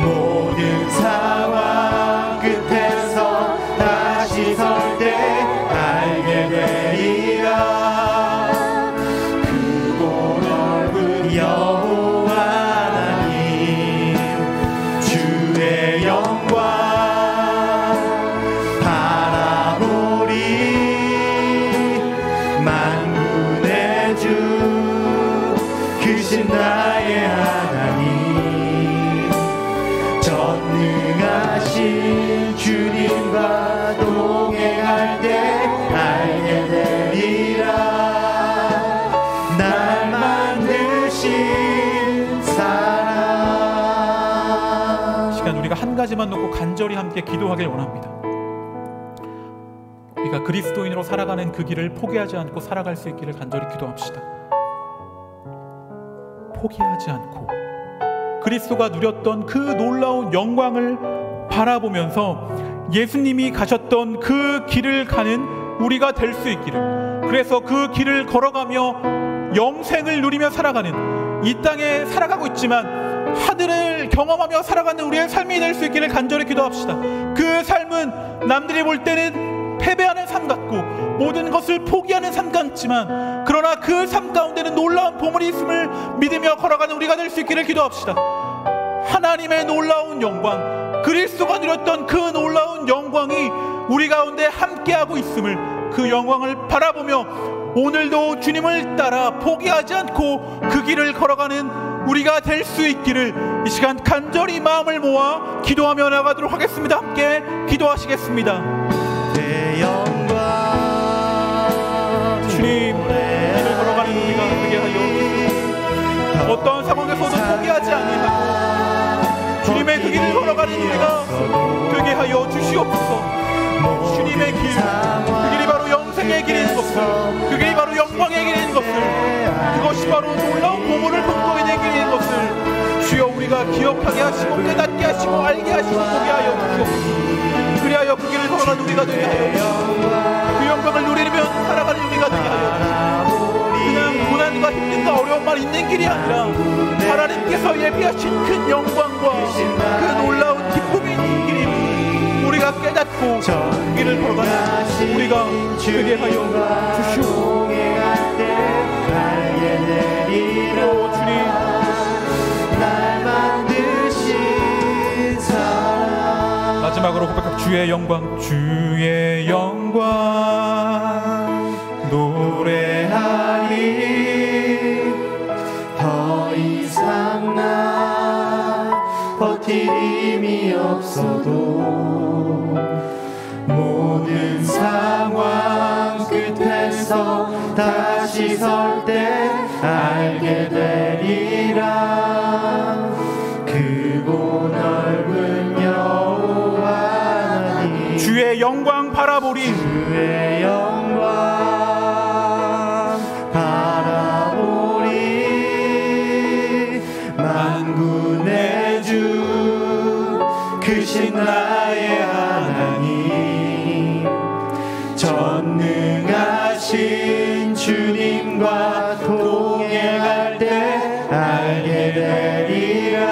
모든 상황 끝에서 다시 설 때 알게 되리라. 크고 넓은 여호와 하나님 주의 영광 바라보리. 만군의 주 크신 나의 하나님 전능하신 주님과 동행할 때 알게 되리라. 날 만드신 사랑. 시간 우리가 한 가지만 놓고 간절히 함께 기도하길 원합니다. 우리가 그리스도인으로 살아가는 그 길을 포기하지 않고 살아갈 수 있기를 간절히 기도합시다. 포기하지 않고 그리스도가 누렸던 그 놀라운 영광을 바라보면서 예수님이 가셨던 그 길을 가는 우리가 될 수 있기를, 그래서 그 길을 걸어가며 영생을 누리며 살아가는, 이 땅에 살아가고 있지만 하늘을 경험하며 살아가는 우리의 삶이 될 수 있기를 간절히 기도합시다. 그 삶은 남들이 볼 때는 패배하는 삶 같고 모든 것을 포기하는 삶 같지만, 그러나 그 삶 가운데는 놀라운 보물이 있음을 믿으며 걸어가는 우리가 될 수 있기를 기도합시다. 하나님의 놀라운 영광, 그리스도가 누렸던 그 놀라운 영광이 우리 가운데 함께하고 있음을, 그 영광을 바라보며 오늘도 주님을 따라 포기하지 않고 그 길을 걸어가는 우리가 될 수 있기를 이 시간 간절히 마음을 모아 기도하며 나가도록 하겠습니다. 함께 기도하시겠습니다. 내 영광 주님, 길을 걸어가는 우리가 되게 하여 주시옵소서. 어떤 상황에서도 포기하지 아니하고 주님의 그 길을 걸어가는 우리가 되게 하여 주시옵소서. 주님의 길, 그 길이 바로 영생의 길인 것을, 그 길이 바로 영광의 길인 것을, 그것이 바로 놀라운 보물을 품고 있는 길인 것을 주여 우리가 기억하게 하시고 깨닫게 하시고 알게 하시고 보게 하여 주시옵소서. 그리하여 그 길을 걸어가는 우리가 되게 하여 주시옵소서. 그 영광을 누리며 살아가는 우리가 되게 하여 주시옵소서. 그냥 고난과 힘든가 어려움만 있는 길이 아니라 하나님께서 예비하신 큰 영광과 그 놀라운 기쁨이 있는 길임을 우리가 깨닫고 그 길을 걸어가는 우리가 되게 하여 주시옵소서. 오 주님, 마지막으로 고백할 주의 영광, 주의 영광 노래하리. 더 이상 나 버틸 힘이 없어도 모든 상황 끝에서 다시 설 때 알게 되리라. 크고 넓은 여호와 하나님 주의 영광 바라보리. 주의 영광 바라보리. 만군의 주 크신 나의 하나님, 전능하신 주님과 동행할 때 알게 되리라.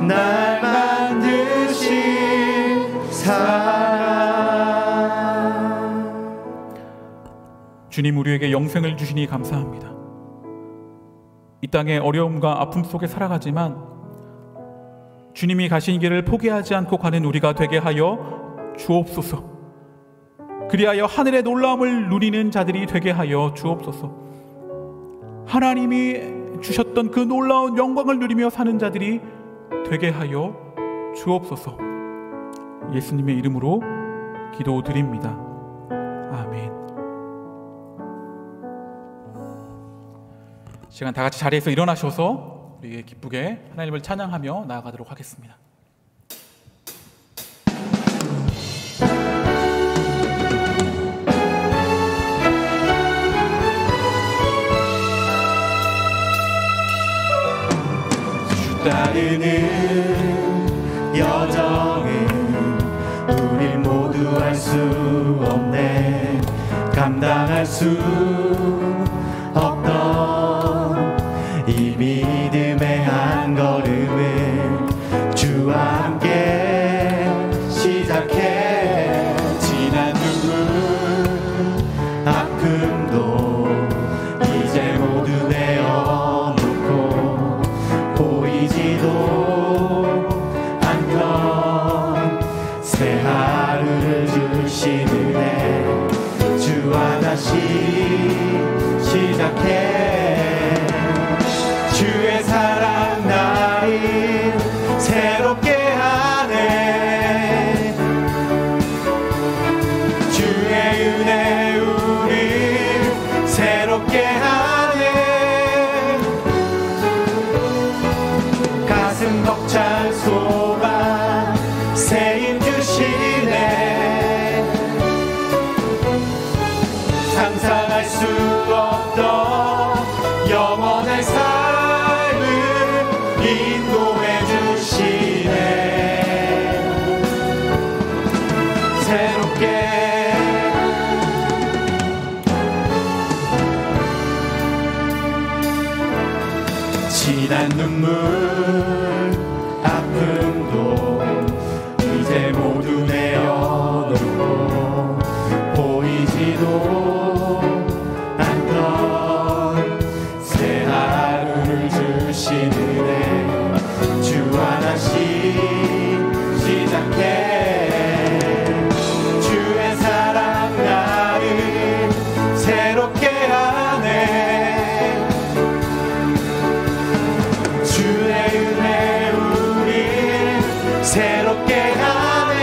날 만드신 사랑. 주님, 우리에게 영생을 주시니 감사합니다. 이 땅의 어려움과 아픔 속에 살아가지만 주님이 가신 길을 포기하지 않고 가는 우리가 되게 하여 주옵소서. 그리하여 하늘의 놀라움을 누리는 자들이 되게 하여 주옵소서. 하나님이 주셨던 그 놀라운 영광을 누리며 사는 자들이 되게 하여 주옵소서. 예수님의 이름으로 기도드립니다. 아멘. 시간 다 같이 자리에서 일어나셔서 우리 기쁘게 하나님을 찬양하며 나아가도록 하겠습니다. 따르는 여정은 우릴 모두 알 수 없네. 감당할 수 없던 이 믿음의 한 걸음을 주와 함께 시작해. 지난 눈물 아픔도 이제 모두 내어놓고 보이지도 않던 새 하루를 주신 은혜, 주와 다시 시작해. 주의 사랑 나를 새롭게 하네. 주의 은혜 우릴 새롭게 하네. 가슴 벅찬 소망 새 힘 주시네. 상상할 수 없던 영원한 삶을 인도해 주시네. 새롭게 지난 눈물 아픔도 이제 모두 내어놓고 보이지도 않던 새 하루를 주시는 애, 주와 다시 시작해. 주의 사랑 나를 새롭게 하네. 주의 은혜 우릴 새롭게 하네.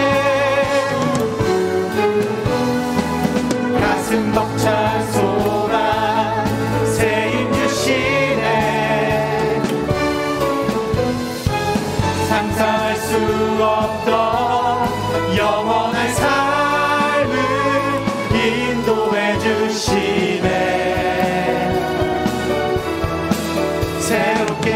가슴 벅찬 소망 새 힘 주시네. 상상할 수 없던 영원한 삶을 인도해 주시네. 새롭게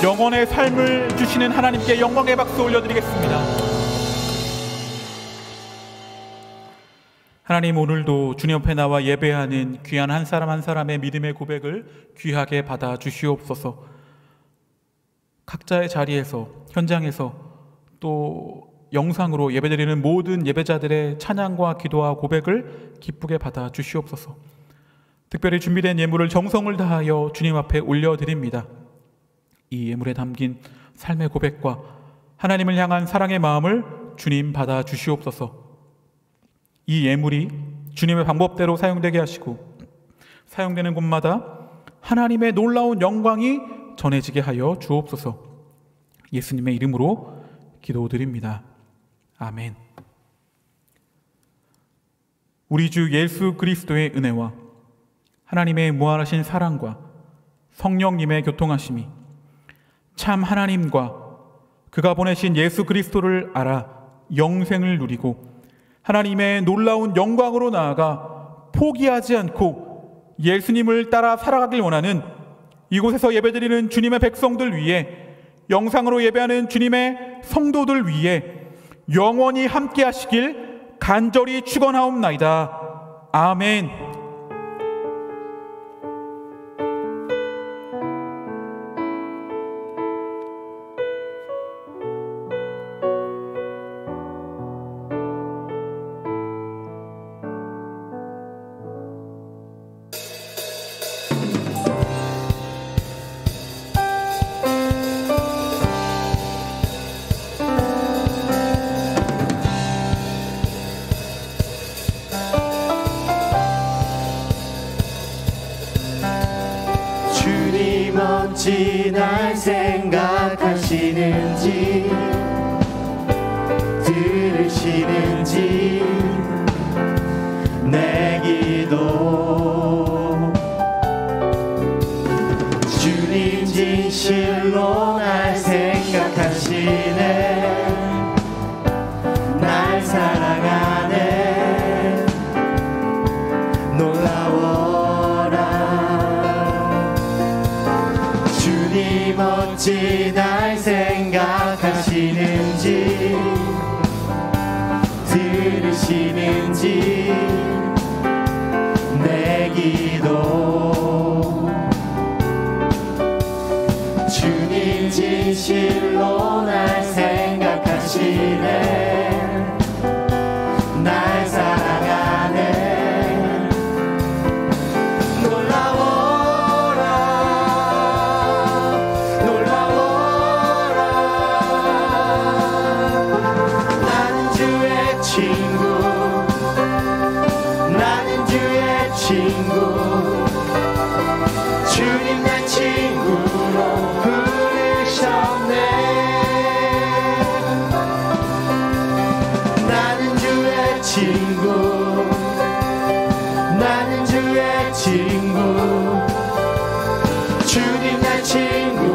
영원의 삶을 주시는 하나님께 영광의 박수 올려드리겠습니다. 하나님, 오늘도 주님 옆에 나와 예배하는 귀한 한 사람 한 사람의 믿음의 고백을 귀하게 받아 주시옵소서. 각자의 자리에서, 현장에서, 또 영상으로 예배드리는 모든 예배자들의 찬양과 기도와 고백을 기쁘게 받아 주시옵소서. 특별히 준비된 예물을 정성을 다하여 주님 앞에 올려드립니다. 이 예물에 담긴 삶의 고백과 하나님을 향한 사랑의 마음을 주님 받아 주시옵소서. 이 예물이 주님의 방법대로 사용되게 하시고 사용되는 곳마다 하나님의 놀라운 영광이 전해지게 하여 주옵소서. 예수님의 이름으로 기도드립니다. 아멘. 우리 주 예수 그리스도의 은혜와 하나님의 무한하신 사랑과 성령님의 교통하심이 참 하나님과 그가 보내신 예수 그리스도를 알아 영생을 누리고 하나님의 놀라운 영광으로 나아가 포기하지 않고 예수님을 따라 살아가길 원하는 이곳에서 예배드리는 주님의 백성들 위해 영상으로 예배하는 주님의 성도들 위해 영원히 함께 하시길 간절히 축원하옵나이다. 아멘. 어찌 날 생각하시는지 들으시는지 내 기도 주님 진실로 날 생각하시네 날 사랑하네 어찌 날 생각하시는지 들으시는지 내 기도 주님 진실로 날 생각하시네 날 사랑하네 주님 날 친구로 부르셨네 나는 주의 친구 나는 주의 친구 주님 날 친구